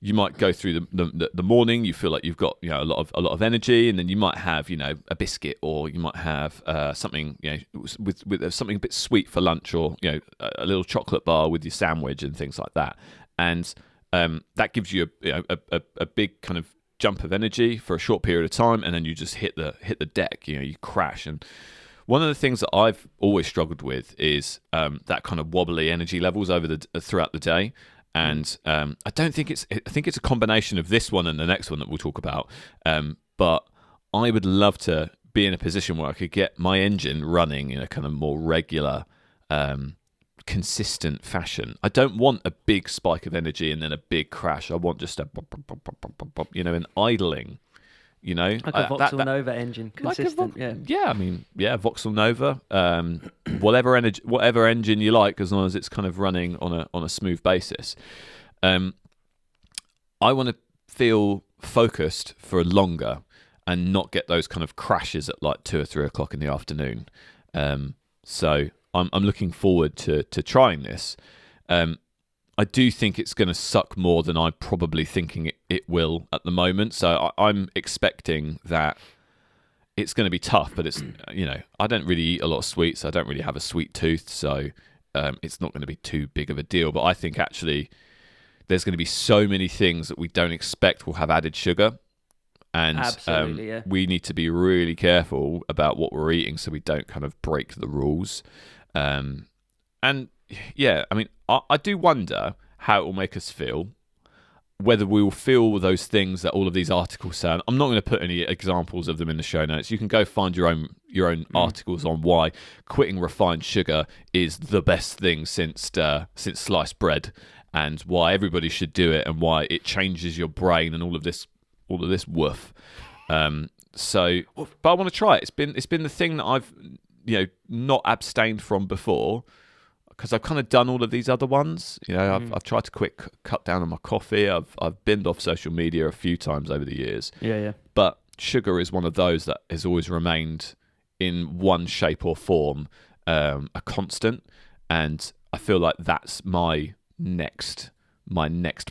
you might go through the morning, you feel like you've got, you know, a lot of energy, and then you might have, you know, a biscuit, or you might have something, you know, with something a bit sweet for lunch, or, you know, a little chocolate bar with your sandwich and things like that. And that gives you a big kind of jump of energy for a short period of time, and then you just hit the deck, you know, you crash. And one of the things that I've always struggled with is that kind of wobbly energy levels throughout the day. And I think it's a combination of this one and the next one that we'll talk about. But I would love to be in a position where I could get my engine running in a kind of more regular, consistent fashion. I don't want a big spike of energy and then a big crash. I want just a you know, an idling. You know, like a Vauxhall Nova engine, consistent. I mean, Vauxhall Nova, whatever engine you like, as long as it's kind of running on a smooth basis. I want to feel focused for longer and not get those kind of crashes at like 2 or 3 o'clock in the afternoon. So I'm looking forward to trying this. I do think it's going to suck more than I'm probably thinking it will at the moment. So I'm expecting that it's going to be tough, but it's, you know, I don't really eat a lot of sweets. I don't really have a sweet tooth, so it's not going to be too big of a deal. But I think actually there's going to be so many things that we don't expect will have added sugar. And absolutely, we need to be really careful about what we're eating so we don't kind of break the rules. And yeah, I mean, I do wonder how it will make us feel, whether we will feel those things that all of these articles say. I'm not going to put any examples of them in the show notes. You can go find your own articles on why quitting refined sugar is the best thing since sliced bread, and why everybody should do it, and why it changes your brain and all of this woof. But I want to try it. It's been the thing that I've, you know, not abstained from before, because I've kind of done all of these other ones. You know, I've tried to cut down on my coffee. I've binned off social media a few times over the years. Yeah. But sugar is one of those that has always remained in one shape or form a constant, and I feel like that's my next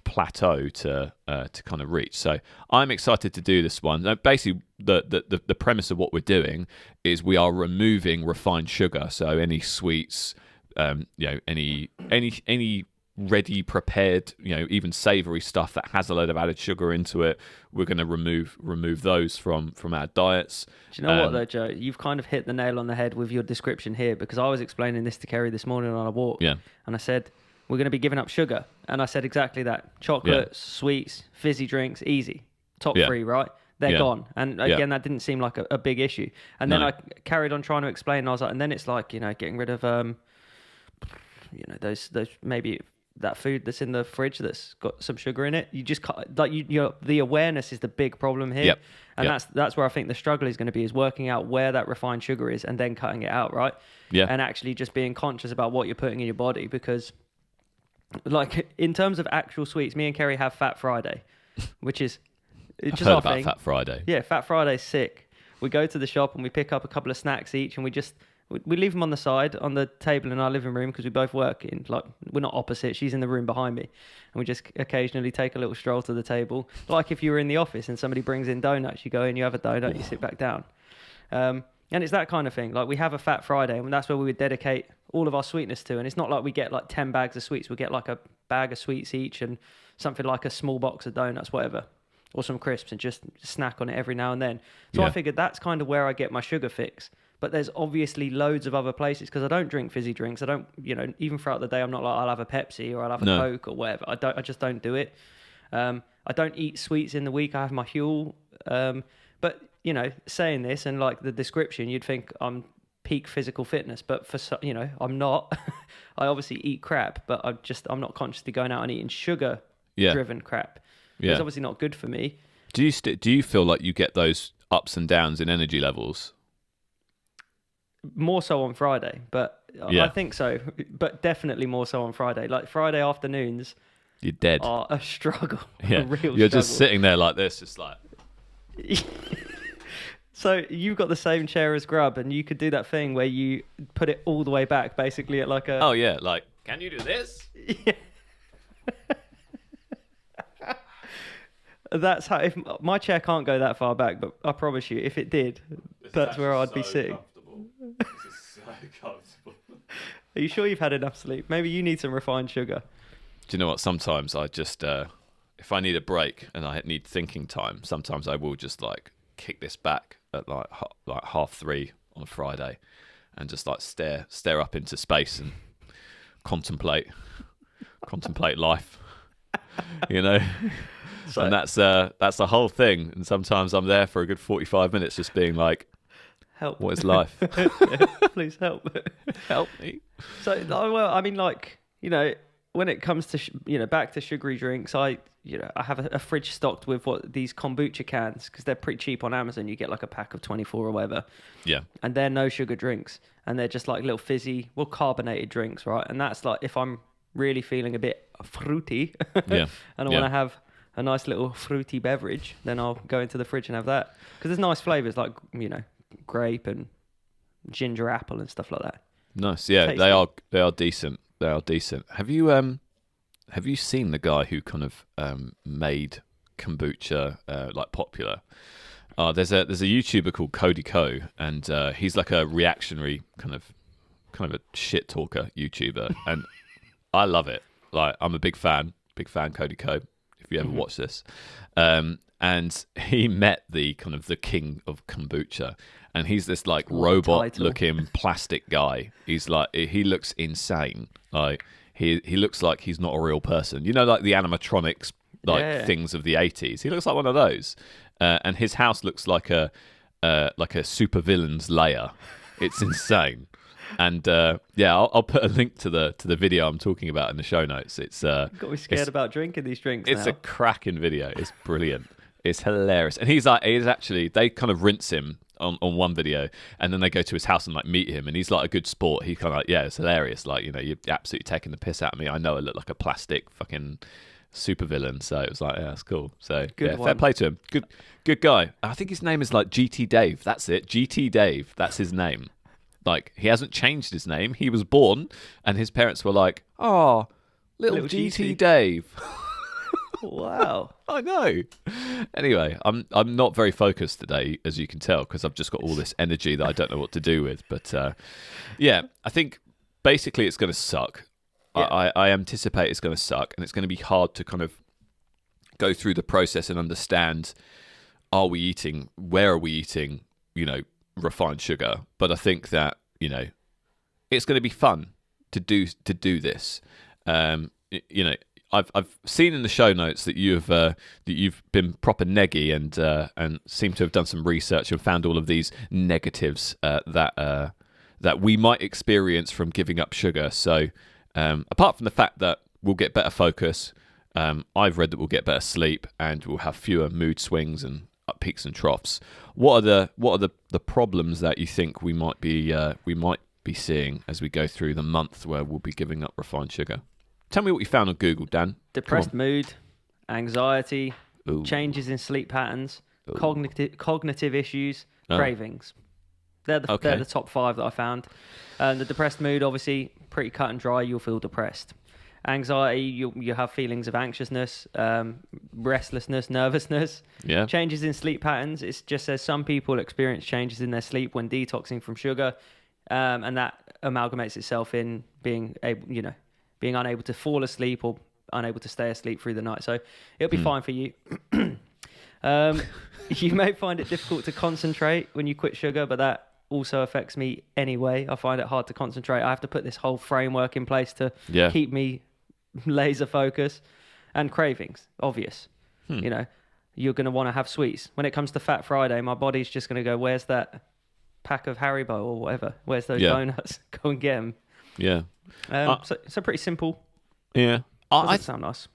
plateau to kind of reach. So I'm excited to do this one. Basically, the premise of what we're doing is we are removing refined sugar. So any sweets, you know, any ready prepared, you know, even savoury stuff that has a load of added sugar into it, we're going to remove those from our diets. Do you know what though, Joe? You've kind of hit the nail on the head with your description here, because I was explaining this to Kerry this morning on a walk. Yeah. And I said, we're going to be giving up sugar. And I said exactly that. Chocolate, sweets, fizzy drinks, easy. Top 3, right? They're gone. And again, that didn't seem like a big issue. And then I carried on trying to explain, and I was like, and then it's like, you know, getting rid of, you know, those maybe that food that's in the fridge that's got some sugar in it. You just like the awareness is the big problem here. And that's where I think the struggle is going to be, is working out where that refined sugar is and then cutting it out, right? Yeah. And actually just being conscious about what you're putting in your body, because like in terms of actual sweets, me and Kerry have Fat Friday, which is just heard our about thing. Fat Friday. Yeah, Fat Friday's sick. We go to the shop and we pick up a couple of snacks each, and we leave them on the side on the table in our living room, because we both work in, like, we're not opposite. She's in the room behind me, and we just occasionally take a little stroll to the table. Like if you were in the office and somebody brings in donuts, you go in, you have a donut, you sit back down. And it's that kind of thing. Like we have a Fat Friday, and that's where we would dedicate all of our sweetness to. And it's not like we get like 10 bags of sweets. We get like a bag of sweets each and something like a small box of donuts, whatever, or some crisps, and just snack on it every now and then. So I figured that's kind of where I get my sugar fix. But there's obviously loads of other places, because I don't drink fizzy drinks. I don't, you know, even throughout the day, I'm not like, I'll have a Pepsi or I'll have a Coke or whatever. I just don't do it. I don't eat sweets in the week. I have my Huel. But, you know, saying this and like the description, you'd think I'm peak physical fitness, but you know, I'm not. I obviously eat crap, but I'm not consciously going out and eating sugar driven crap. It's obviously not good for me. Do you feel like you get those ups and downs in energy levels? More so on Friday, but I think so. But definitely more so on Friday. Like Friday afternoons, you're dead. Are a struggle. Yeah, a real you're struggle. just sitting there like this, just like. So you've got the same chair as Grub, and you could do that thing where you put it all the way back, basically at like a. Oh yeah, like, can you do this? Yeah. That's how. If my chair can't go that far back, but I promise you, if it did, that's where I'd be sitting. This is so comfortable. Are you sure you've had enough sleep? Maybe you need some refined sugar. Do you know what? Sometimes I just, if I need a break and I need thinking time, sometimes I will just like kick this back at like 3:30 on a Friday, and just like stare up into space and contemplate life. You know. So, and that's the whole thing. And sometimes I'm there for a good 45 minutes just being like, help. What is life? Please help. Help me. So, well, I mean, like, you know, when it comes to, back to sugary drinks, I have a fridge stocked with these kombucha cans, because they're pretty cheap on Amazon. You get like a pack of 24 or whatever. Yeah. And they're no sugar drinks. And they're just like little fizzy, carbonated drinks, right? And that's like, if I'm really feeling a bit fruity and I want to have a nice little fruity beverage, then I'll go into the fridge and have that, because there's nice flavors like grape and ginger apple and stuff like that. Nice. Yeah, tasty. They are decent. Have you seen the guy who kind of made kombucha like popular? There's a YouTuber called Cody Ko, and he's like a reactionary kind of a shit talker YouTuber, and I love it. Like, I'm a big fan Cody Ko, if you ever watch this. And he met the king of kombucha, and he's this like robot looking plastic guy. He's like, he looks insane. Like, he looks like he's not a real person. You know, like the animatronics things of the 80s. He looks like one of those. And his house looks like a supervillain's lair. It's insane. And I'll put a link to the video I'm talking about in the show notes. It's got me scared about drinking these drinks. It's a cracking video. It's brilliant. It's hilarious. And they kind of rinse him on one video, and then they go to his house and like meet him, and he's like a good sport. He's kind of like, yeah, it's hilarious. Like, you're absolutely taking the piss out of me. I know I look like a plastic fucking supervillain. So it was like, yeah, that's cool. So fair play to him. Good guy. I think his name is like GT Dave. That's it. GT Dave. That's his name. Like, he hasn't changed his name. He was born, and his parents were like, "Oh, little GT Dave." Wow. I know. Anyway, I'm not very focused today, as you can tell, because I've just got all this energy that I don't know what to do with. But I think basically it's going to suck. Yeah. I anticipate it's going to suck, and it's going to be hard to kind of go through the process and understand: where are we eating? Refined sugar. But I think that it's going to be fun to do this. I've seen in the show notes that you've been proper neggy and seem to have done some research and found all of these negatives that we might experience from giving up sugar. So apart from the fact that we'll get better focus, I've read that we'll get better sleep and we'll have fewer mood swings and peaks and troughs. What are the problems that you think we might be seeing as we go through the month where we'll be giving up refined sugar? Tell me what you found on Google, Dan. Depressed mood, anxiety, changes in sleep patterns, cognitive issues, cravings. They're the top 5 that I found. The depressed mood, obviously, pretty cut and dry. You'll feel depressed. Anxiety, you have feelings of anxiousness, restlessness, nervousness. Yeah. Changes in sleep patterns. It just says some people experience changes in their sleep when detoxing from sugar, and that amalgamates itself in being unable to fall asleep or unable to stay asleep through the night. So it'll be fine for you. You may find it difficult to concentrate when you quit sugar, but that also affects me anyway. I find it hard to concentrate. I have to put this whole framework in place to keep me laser focus. And cravings, obvious. You're going to want to have sweets. When it comes to Fat Friday, my body's just going to go, where's that pack of Haribo or whatever? Where's those donuts? Go and get them. Yeah. So pretty simple. Yeah. Doesn't sound nice.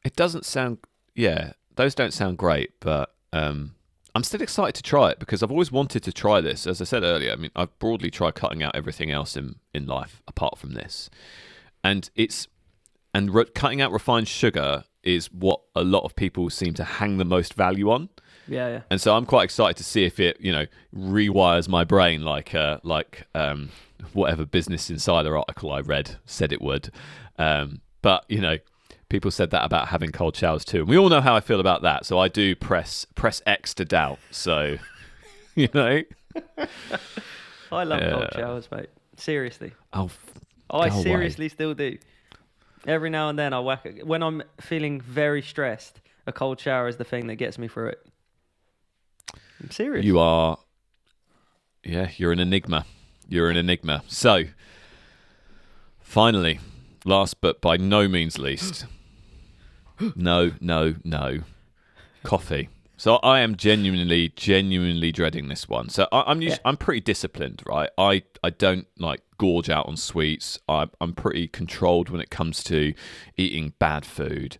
It doesn't sound... Yeah, those don't sound great, but I'm still excited to try it because I've always wanted to try this. As I said earlier, I mean, I've broadly tried cutting out everything else in life apart from this. And cutting out refined sugar is what a lot of people seem to hang the most value on. Yeah. And so I'm quite excited to see if it, rewires my brain like whatever Business Insider article I read said it would. But, People said that about having cold showers too. And we all know how I feel about that. So I do press X to doubt. So, you know. I love cold showers, mate. Seriously. Oh, I seriously still do. Every now and then I whack it. When I'm feeling very stressed, a cold shower is the thing that gets me through it. I'm serious. You are. Yeah, you're an enigma. You're an enigma. So, finally, last but by no means least. No. Coffee. So I am genuinely dreading this one. So I'm pretty disciplined, right? I don't like gorge out on sweets. I'm pretty controlled when it comes to eating bad food,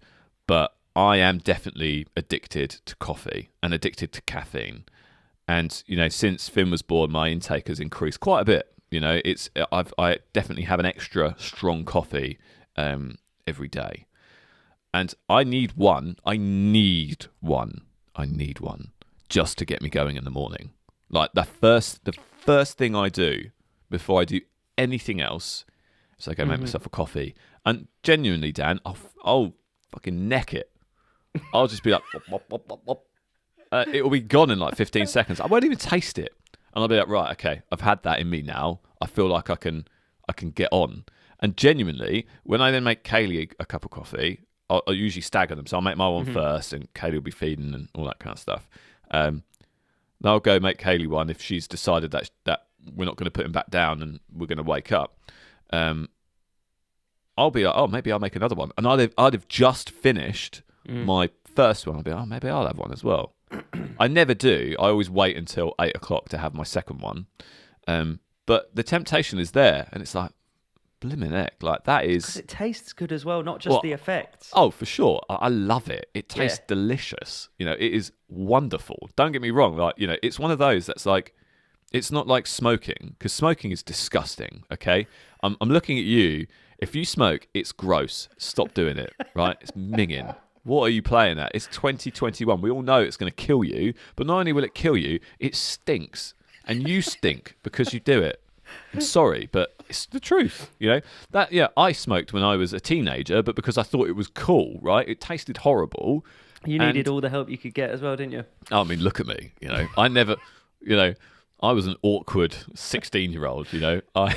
but I am definitely addicted to coffee and addicted to caffeine. And you know, since Finn was born, my intake has increased quite a bit. You know, I definitely have an extra strong coffee every day, and I need one just to get me going in the morning. Like the first thing I do before I do anything else is I go make myself a coffee. And genuinely, Dan, I'll fucking neck it. I'll just be like, wop, wop, wop, wop. It'll be gone in like 15 seconds. I won't even taste it, and I'll be like, right, okay, I've had that in me now. I feel like I can get on. And genuinely, when I then make Kaylee a cup of coffee, I'll usually stagger them. So I'll make my one first, and Kaylee will be feeding and all that kind of stuff. Then I'll go make Kaylee one if she's decided that we're not going to put him back down and we're going to wake up. I'll be like, oh, maybe I'll make another one. And I'd have just finished my first one. I'll be like, oh, maybe I'll have one as well. I never do. I always wait until 8 o'clock to have my second one. But the temptation is there, and it's like, blimmin' heck, like that is... Because it tastes good as well, not just the effects. Oh, for sure. I love it. It tastes delicious. You know, it is wonderful. Don't get me wrong. Like, you know, it's one of those that's like, it's not like smoking, because smoking is disgusting, okay? I'm looking at you. If you smoke, it's gross. Stop doing it, right? It's minging. What are you playing at? It's 2021. We all know it's going to kill you, but not only will it kill you, it stinks. And you stink because you do it. I'm sorry, but it's the truth, you know? I smoked when I was a teenager, but because I thought it was cool, right? It tasted horrible. You needed all the help you could get as well, didn't you? I mean, look at me, you know? I never, you know, I was an awkward 16-year-old, you know? I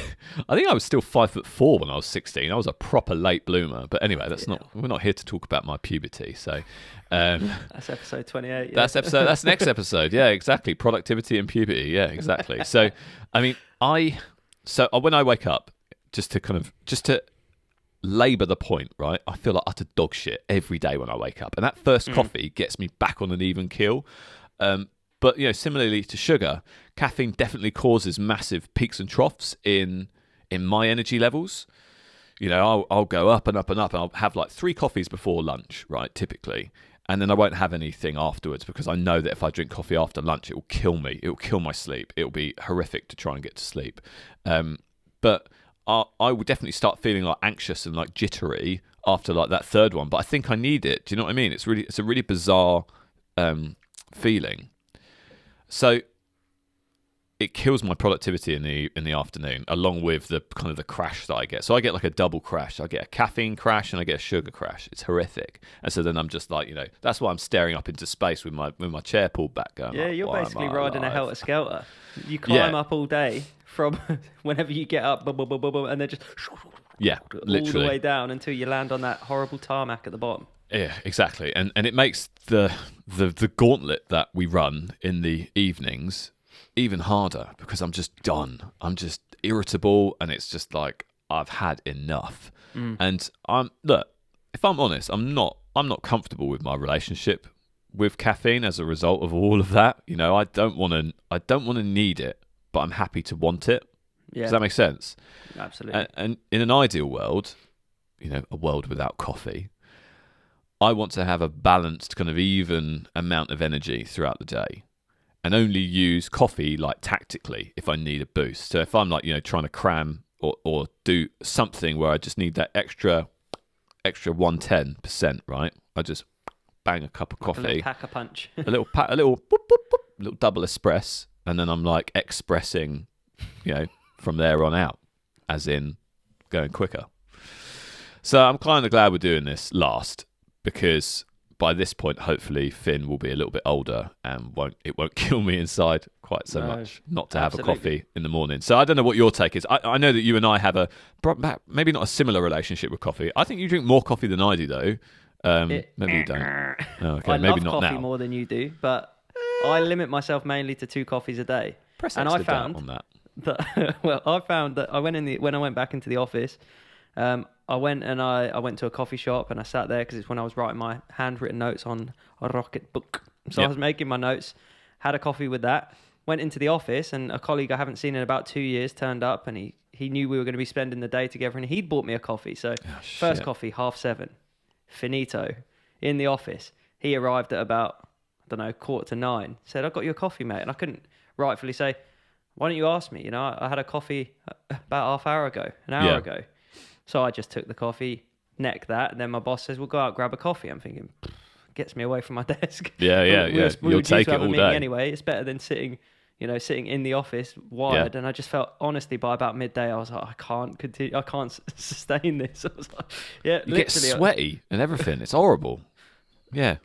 think I was still 5'4" when I was 16. I was a proper late bloomer. But anyway, we're not here to talk about my puberty, so... that's episode 28. Yeah. That's next episode. Yeah, exactly. Productivity and puberty. Yeah, exactly. So, I mean, when I wake up, just to labour the point, right? I feel like utter dog shit every day when I wake up, and that first coffee gets me back on an even keel. But you know, similarly to sugar, caffeine definitely causes massive peaks and troughs in my energy levels. You know, I'll go up and up and up, and I'll have like 3 coffees before lunch, right? Typically. And then I won't have anything afterwards, because I know that if I drink coffee after lunch, it will kill me. It will kill my sleep. It will be horrific to try and get to sleep. But I will definitely start feeling like anxious and like jittery after like that third one. But I think I need it. Do you know what I mean? It's a really bizarre feeling. So it kills my productivity in the afternoon, along with the kind of the crash that I get. So I get like a double crash. I get a caffeine crash and I get a sugar crash. It's horrific. And so then I'm just like, you know, that's why I'm staring up into space with my chair pulled back. Going, yeah, like, you're basically riding a helter-skelter. You climb up all day from whenever you get up, and then just literally all the way down until you land on that horrible tarmac at the bottom. Yeah, exactly. And it makes the gauntlet that we run in the evenings even harder, because I'm just done. I'm just irritable, and it's just like I've had enough. And if I'm honest, I'm not comfortable with my relationship with caffeine as a result of all of that. You know, I don't want to need it, but I'm happy to want it. Yeah. Does that make sense? Absolutely. And in an ideal world, you know, a world without coffee, I want to have a balanced kind of even amount of energy throughout the day, and only use coffee like tactically if I need a boost. So if I'm like, you know, trying to cram or do something where I just need that extra 110%, right? I just bang a cup of coffee, a little pack a punch, a little boop, boop, boop, little double espresso, and then I'm like expressing, you know, from there on out, as in going quicker. So I'm kind of glad we're doing this last, because by this point, hopefully, Finn will be a little bit older and it won't kill me inside quite so much not to have a coffee in the morning. So I don't know what your take is. I know that you and I have maybe not a similar relationship with coffee. I think you drink more coffee than I do, though. Maybe you don't. Oh, okay, I maybe love not coffee now. more than you do, but I limit myself mainly to 2 coffees a day. And I found on that. I found that when I went back into the office, I went to a coffee shop and I sat there because it's when I was writing my handwritten notes on a Rocketbook. So I was making my notes, had a coffee with that, went into the office, and a colleague I haven't seen in about 2 years turned up, and he knew we were going to be spending the day together, and he'd bought me a coffee. So first coffee, 7:30, finito, in the office. He arrived at about, 9:15, said, "I got you a coffee, mate." And I couldn't rightfully say, "Why don't you ask me? I had a coffee about half hour ago, an hour ago." So I just took the coffee, necked that, and then my boss says, "We'll go out, grab a coffee." I'm thinking, gets me away from my desk. Yeah. You'll take it all day. Anyway, it's better than sitting in the office wired. And I just felt, honestly, by about midday, I was like, I can't continue. I can't sustain this. I was like, you get sweaty and everything. It's horrible. Yeah.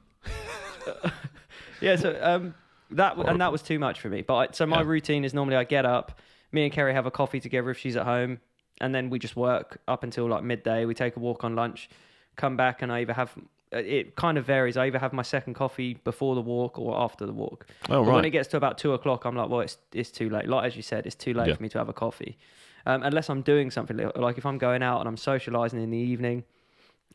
So that was too much for me. But my routine is normally I get up, me and Kerry have a coffee together if she's at home, and then we just work up until like midday. We take a walk on lunch, come back, and I either have, it kind of varies. I either have my second coffee before the walk or after the walk. Oh, right. When it gets to about 2:00, I'm like, well, it's too late. Like, as you said, it's too late for me to have a coffee. Unless I'm doing something, like if I'm going out and I'm socializing in the evening,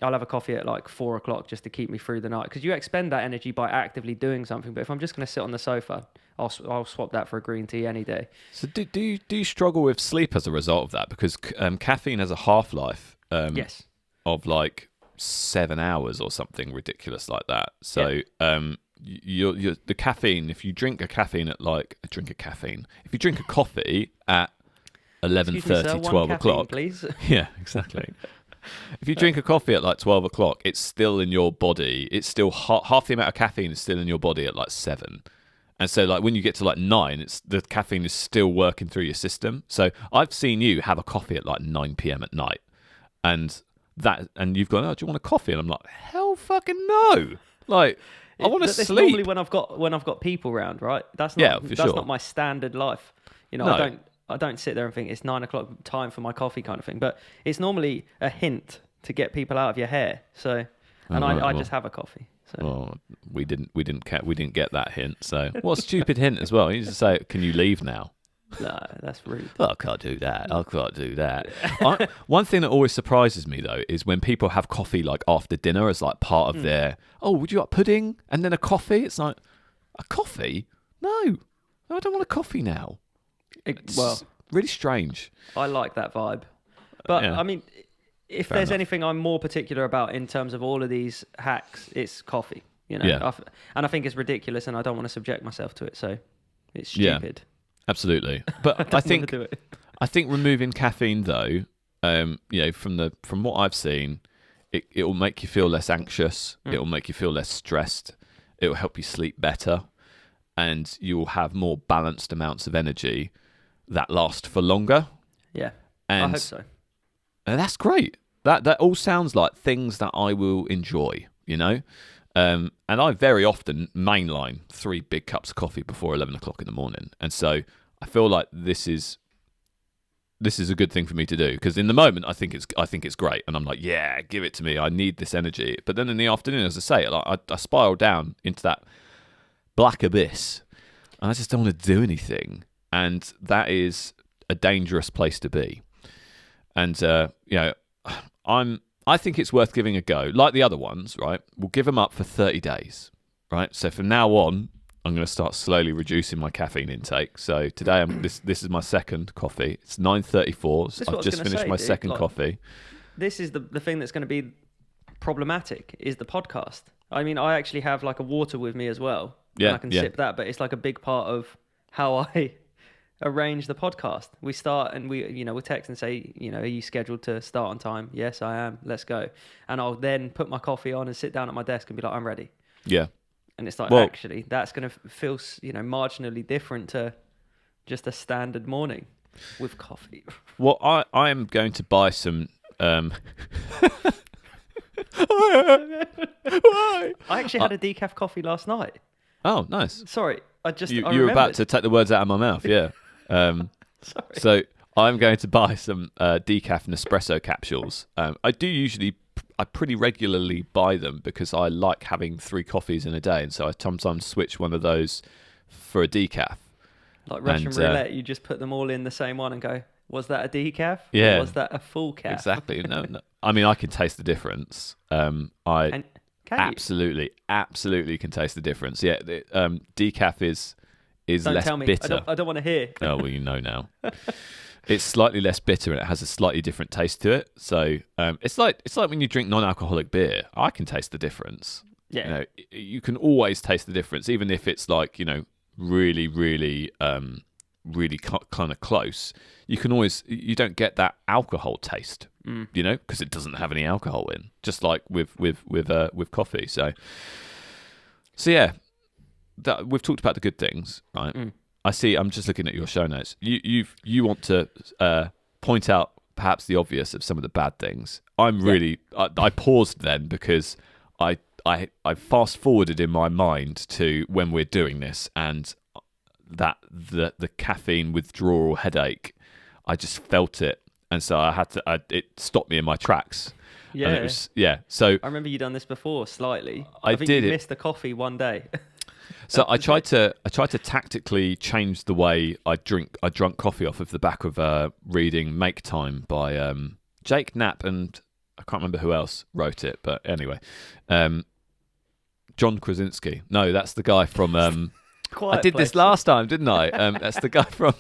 I'll have a coffee at like 4:00 just to keep me through the night. Because you expend that energy by actively doing something. But if I'm just going to sit on the sofa, I'll swap that for a green tea any day. So do you struggle with sleep as a result of that? Because caffeine has a half-life of like 7 hours or something ridiculous like that. So you're the caffeine, if you drink a caffeine at if you drink a coffee at 11:30, 12:00, please. Yeah, exactly. If you drink a coffee at like 12:00, it's still in your body. It's still half the amount of caffeine is still in your body at like 7. And so like when you get to like 9, the caffeine is still working through your system. So I've seen you have a coffee at like 9 p.m. at night, and you've gone, "Oh, do you want a coffee?" And I'm like, "Hell fucking no!" Like, I want to sleep. Normally when I've got people around, right? That's not my standard life. No. I don't sit there and think it's 9:00 time for my coffee kind of thing. But it's normally a hint to get people out of your hair. So, I just have a coffee. So. Well, we didn't get that hint. So, what a stupid hint as well. You just say, "Can you leave now?" No, that's rude. Oh, I can't do that. One thing that always surprises me though is when people have coffee like after dinner as like part of their. "Oh, would you like pudding and then a coffee?" It's like, a coffee? No, I don't want a coffee now. It's really strange. I like that vibe. But, I mean, if there's anything I'm more particular about in terms of all of these hacks, it's coffee. And I think it's ridiculous, and I don't want to subject myself to it, so it's stupid. Yeah, absolutely. But I think removing caffeine, though, from what I've seen, it will make you feel less anxious. It will make you feel less stressed. It will help you sleep better, and you will have more balanced amounts of energy that last for longer. Yeah, and I hope so. And that's great. That all sounds like things that I will enjoy, and I very often mainline 3 big cups of coffee before 11:00 in the morning, and so I feel like this is a good thing for me to do, because in the moment I think it's great, and I'm like, yeah, give it to me. I need this energy. But then in the afternoon, as I say, like I spiral down into that black abyss, and I just don't want to do anything. And that is a dangerous place to be. And I think it's worth giving a go. Like the other ones, right? We'll give them up for 30 days, right? So from now on, I'm going to start slowly reducing my caffeine intake. So today, this is my second coffee. It's 9:34. I've just finished my second coffee. This is the thing that's going to be problematic, is the podcast. I mean, I actually have like a water with me as well. Yeah, and I can sip that, but it's like a big part of how I arrange the podcast. We start and we'll text and say, are you scheduled to start on time? Yes, I am. Let's go. And I'll then put my coffee on and sit down at my desk and be like, I'm ready. Yeah. And it's like, actually, that's going to feel, marginally different to just a standard morning with coffee. Well, I am going to buy some Why? I actually had a decaf coffee last night. Oh, nice. Sorry, I You were about to take the words out of my mouth, yeah. Sorry. So I'm going to buy some decaf Nespresso capsules. I pretty regularly buy them because I like having 3 coffees in a day, and so I sometimes switch one of those for a decaf. Like Russian roulette, you just put them all in the same one and go, was that a decaf? Yeah. Or was that a full calf? Exactly. No. I mean, I can taste the difference. Absolutely can taste the difference. Yeah, decaf is Don't less tell me. bitter. I don't want to hear. Oh, well, you know now. It's slightly less bitter and it has a slightly different taste to it. So it's like when you drink non-alcoholic beer. I can taste the difference. Yeah. You can always taste the difference, even if it's like really, really, really kind of close. You don't get that alcohol taste, because it doesn't have any alcohol in. Just like with coffee. So yeah, we've talked about the good things, right? I see. I'm just looking at your show notes. You want to point out perhaps the obvious of some of the bad things. I paused then because I fast forwarded in my mind to when we're doing this and that the caffeine withdrawal headache. I just felt it, and so I had to. It stopped me in my tracks. Yeah. And it was, So I remember you done this before slightly. I think did you it. missed the coffee one day. So I tried to tactically change the way I drunk coffee off of the back of reading Make Time by Jake Knapp, and I can't remember who else wrote it, but anyway, John Krasinski. No, that's the guy from. I did this last time, didn't I? That's the guy from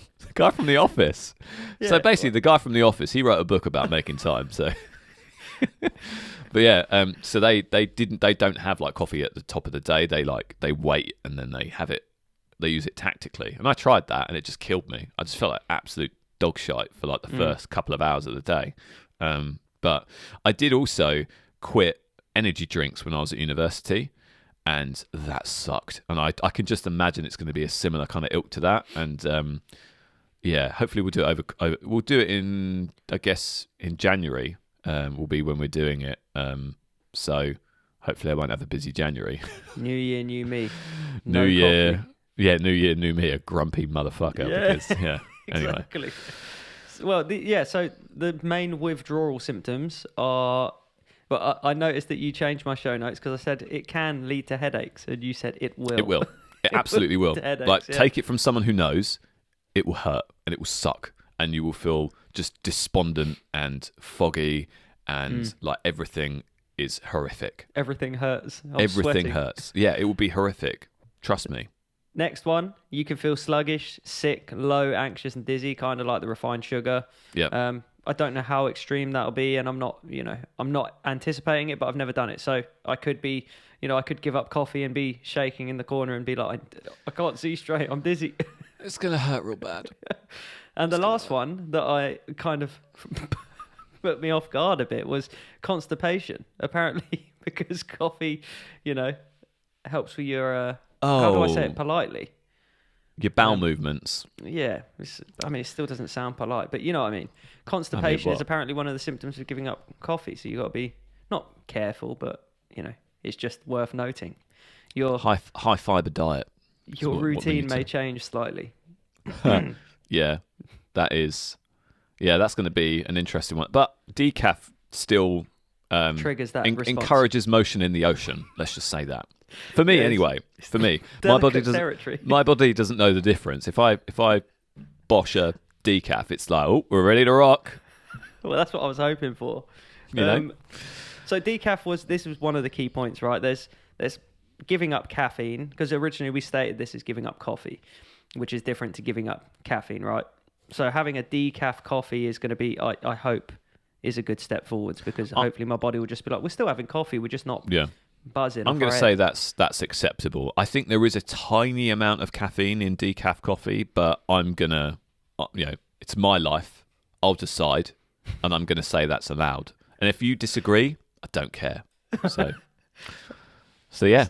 The Office. Yeah, so basically, the guy from The Office, he wrote a book about making time. So. But yeah, so they don't have like coffee at the top of the day. They wait and then they have it. They use it tactically, and I tried that and it just killed me. I just felt like absolute dog shite for like the first couple of hours of the day. But I did also quit energy drinks when I was at university, and that sucked. And I can just imagine it's going to be a similar kind of ilk to that. And yeah, hopefully we'll do it we'll do it in, I guess, in January. Will be when we're doing it. So hopefully I won't have a busy January. New year, new me. New year. Coffee. Yeah, new year, new me. A grumpy motherfucker. Yeah. Because, yeah. Anyway. Exactly. Well, so the main withdrawal symptoms are... Well, I noticed that you changed my show notes because I said it can lead to headaches, and you said it will. It will. It absolutely will. Headaches, take it from someone who knows. It will hurt and it will suck, and you will feel just despondent and foggy, and like everything is horrific. Everything hurts. Everything sweating. hurts. Yeah, it will be horrific. Trust me. Next one, you can feel sluggish, sick, low, anxious, and dizzy, kind of like the refined sugar. Yeah. I don't know how extreme that'll be, and I'm not anticipating it, but I've never done it. So I could be, I could give up coffee and be shaking in the corner and be like, I can't see straight. I'm dizzy. It's gonna hurt real bad. And the last one that I kind of put me off guard a bit was constipation. Apparently, because coffee, helps with your... how do I say it politely? Your bowel movements. Yeah. It still doesn't sound polite, but you know what I mean. Constipation is apparently one of the symptoms of giving up coffee. So you got to be not careful, but, it's just worth noting. Your high fiber diet. Your routine may change slightly. Yeah, that's going to be an interesting one. But decaf still triggers that encourages motion in the ocean. Let's just say that. For me, anyway. For me, my body doesn't know the difference. If I bosh a decaf, it's like, oh, we're ready to rock. Well, that's what I was hoping for. So decaf was one of the key points, right? There's giving up caffeine, because originally we stated this is giving up coffee, which is different to giving up caffeine, right? So having a decaf coffee is going to be, I hope, is a good step forwards, because hopefully my body will just be like, we're still having coffee, we're just not buzzing. I'm going to say that's acceptable. I think there is a tiny amount of caffeine in decaf coffee, but I'm going to, it's my life. I'll decide, and I'm going to say that's allowed. And if you disagree, I don't care. So yeah.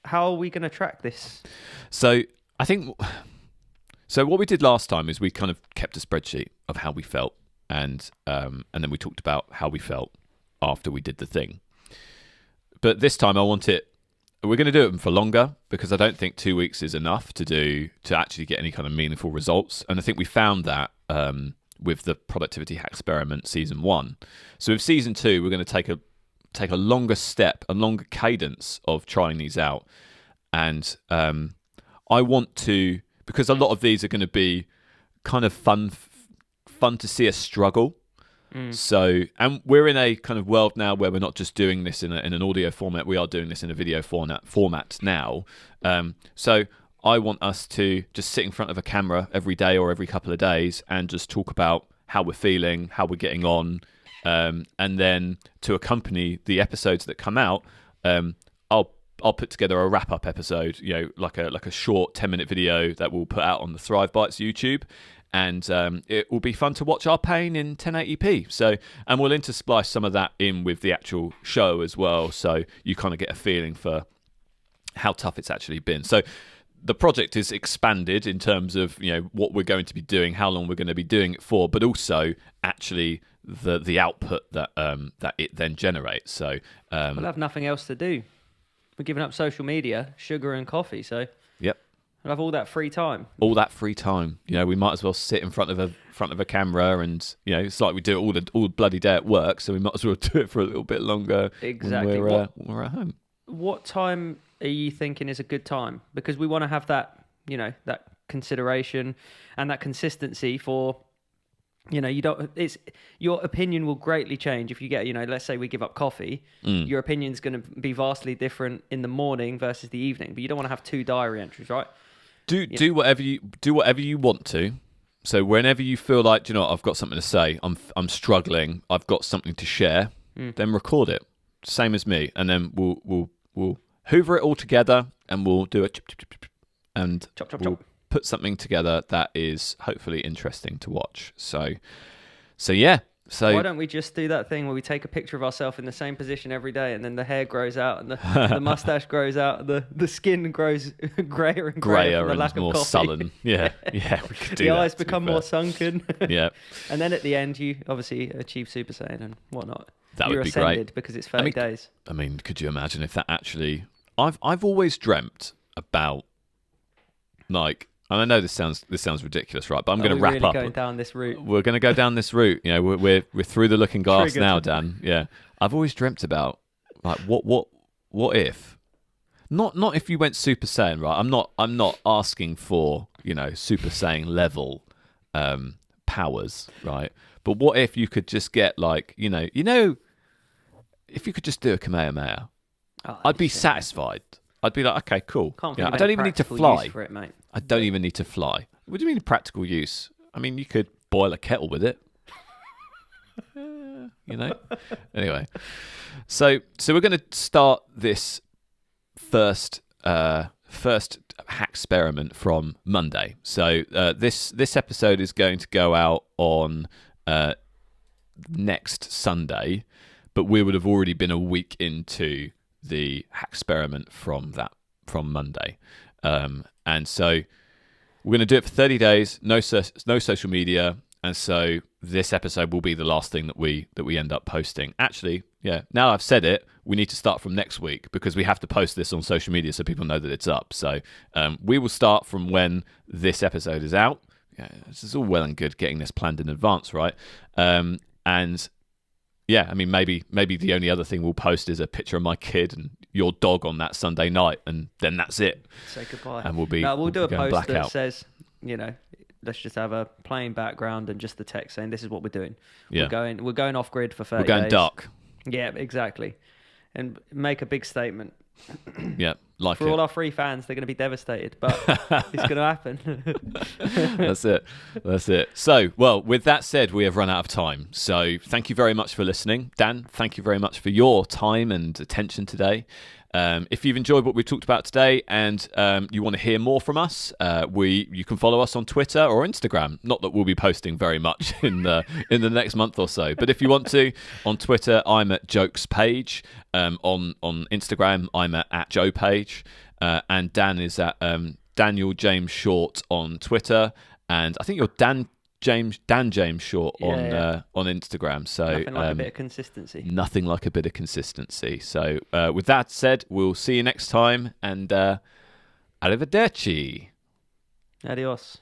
How are we going to track this? So I think... So what we did last time is we kind of kept a spreadsheet of how we felt and then we talked about how we felt after we did the thing. But this time we're going to do it for longer, because I don't think 2 weeks is enough to actually get any kind of meaningful results. And I think we found that with the Productivity Hack-speriment season 1. So with season 2, we're going to take a longer step, a longer cadence of trying these out. And I want to, because a lot of these are going to be kind of fun to see us struggle. So, and we're in a kind of world now where we're not just doing this in an audio format, we are doing this in a video format now. So I want us to just sit in front of a camera every day or every couple of days and just talk about how we're feeling, how we're getting on, and then to accompany the episodes that come out, I'll put together a wrap-up episode, like a short 10-minute video that we'll put out on the Thrive Bites YouTube. And it will be fun to watch our pain in 1080p. So, and we'll intersplice some of that in with the actual show as well, so you kind of get a feeling for how tough it's actually been. So the project is expanded in terms of what we're going to be doing, how long we're going to be doing it for, but also actually the output that it then generates. So we'll have nothing else to do. We're giving up social media, sugar and coffee. So yep. We'll have all that free time. All that free time. We might as well sit in front of a camera, and it's like we do it all bloody day at work, so we might as well do it for a little bit longer. Exactly. When we're at home. What time are you thinking is a good time? Because we want to have that, that consideration and that consistency for, your opinion will greatly change if you get, let's say we give up coffee, your opinion's going to be vastly different in the morning versus the evening, but you don't want to have 2 diary entries, right? Do whatever you want to. So whenever you feel like, I've got something to say, I'm struggling, I've got something to share, then record it. Same as me, and then we'll hoover it all together, and we'll do it and we'll put something together that is hopefully interesting to watch. So yeah. So why don't we just do that thing where we take a picture of ourselves in the same position every day, and then the hair grows out, and the mustache grows out, the skin grows grayer and grayer from the lack and more of coffee. sullen. Yeah, we could do the that. eyes become more sunken. Yeah, and then at the end, you obviously achieve Super Saiyan and whatnot. You're would be great because it's 30 days. I mean, could you imagine if that actually? I've always dreamt about, like. And I know this sounds ridiculous, right? But I'm going to wrap really up. Going down this route. We're going to go down this route. We're through the looking glass now, Dan. Yeah, I've always dreamt about like what if, not if you went Super Saiyan, right? I'm not asking for Super Saiyan level powers, right? But what if you could just get like if you could just do a Kamehameha, I'd be satisfied. I'd be like, okay, cool. I don't even need to fly. For it, mate. I don't even need to fly. What do you mean practical use? I mean, you could boil a kettle with it. Anyway, so we're going to start this first Hack-speriment from Monday. So this episode is going to go out on next Sunday, but we would have already been a week into the Hack-speriment from Monday, and so we're going to do it for 30 days, no social media, and so this episode will be the last thing that we end up posting. Actually, yeah, now I've said it, we need to start from next week, because we have to post this on social media so people know that it's up. So we will start from when this episode is out. Yeah, this is all well and good getting this planned in advance, right? And yeah, I mean, maybe the only other thing we'll post is a picture of my kid and your dog on that Sunday night, and then that's it. Say goodbye. And we'll do a post blackout. that says, let's just have a plain background and just the text saying this is what we're doing. Yeah. We're going off grid for 30 days. We're going dark. Yeah, exactly. And make a big statement. Yeah, like for all our free fans, they're going to be devastated, but it's going to happen. That's it. So, well, with that said, we have run out of time. So thank you very much for listening. Dan, thank you very much for your time and attention today. If you've enjoyed what we've talked about today and you want to hear more from us, you can follow us on Twitter or Instagram. Not that we'll be posting very much in the next month or so, but if you want to, on Twitter, I'm at JokesPage. On Instagram, I'm at JoePage. And Dan is at Daniel James Short on Twitter. And I think you're Dan Dan James short Yeah. on Instagram. So Nothing like a bit of consistency. nothing like a bit of consistency. So with that said, we'll see you next time, and arrivederci. Adios.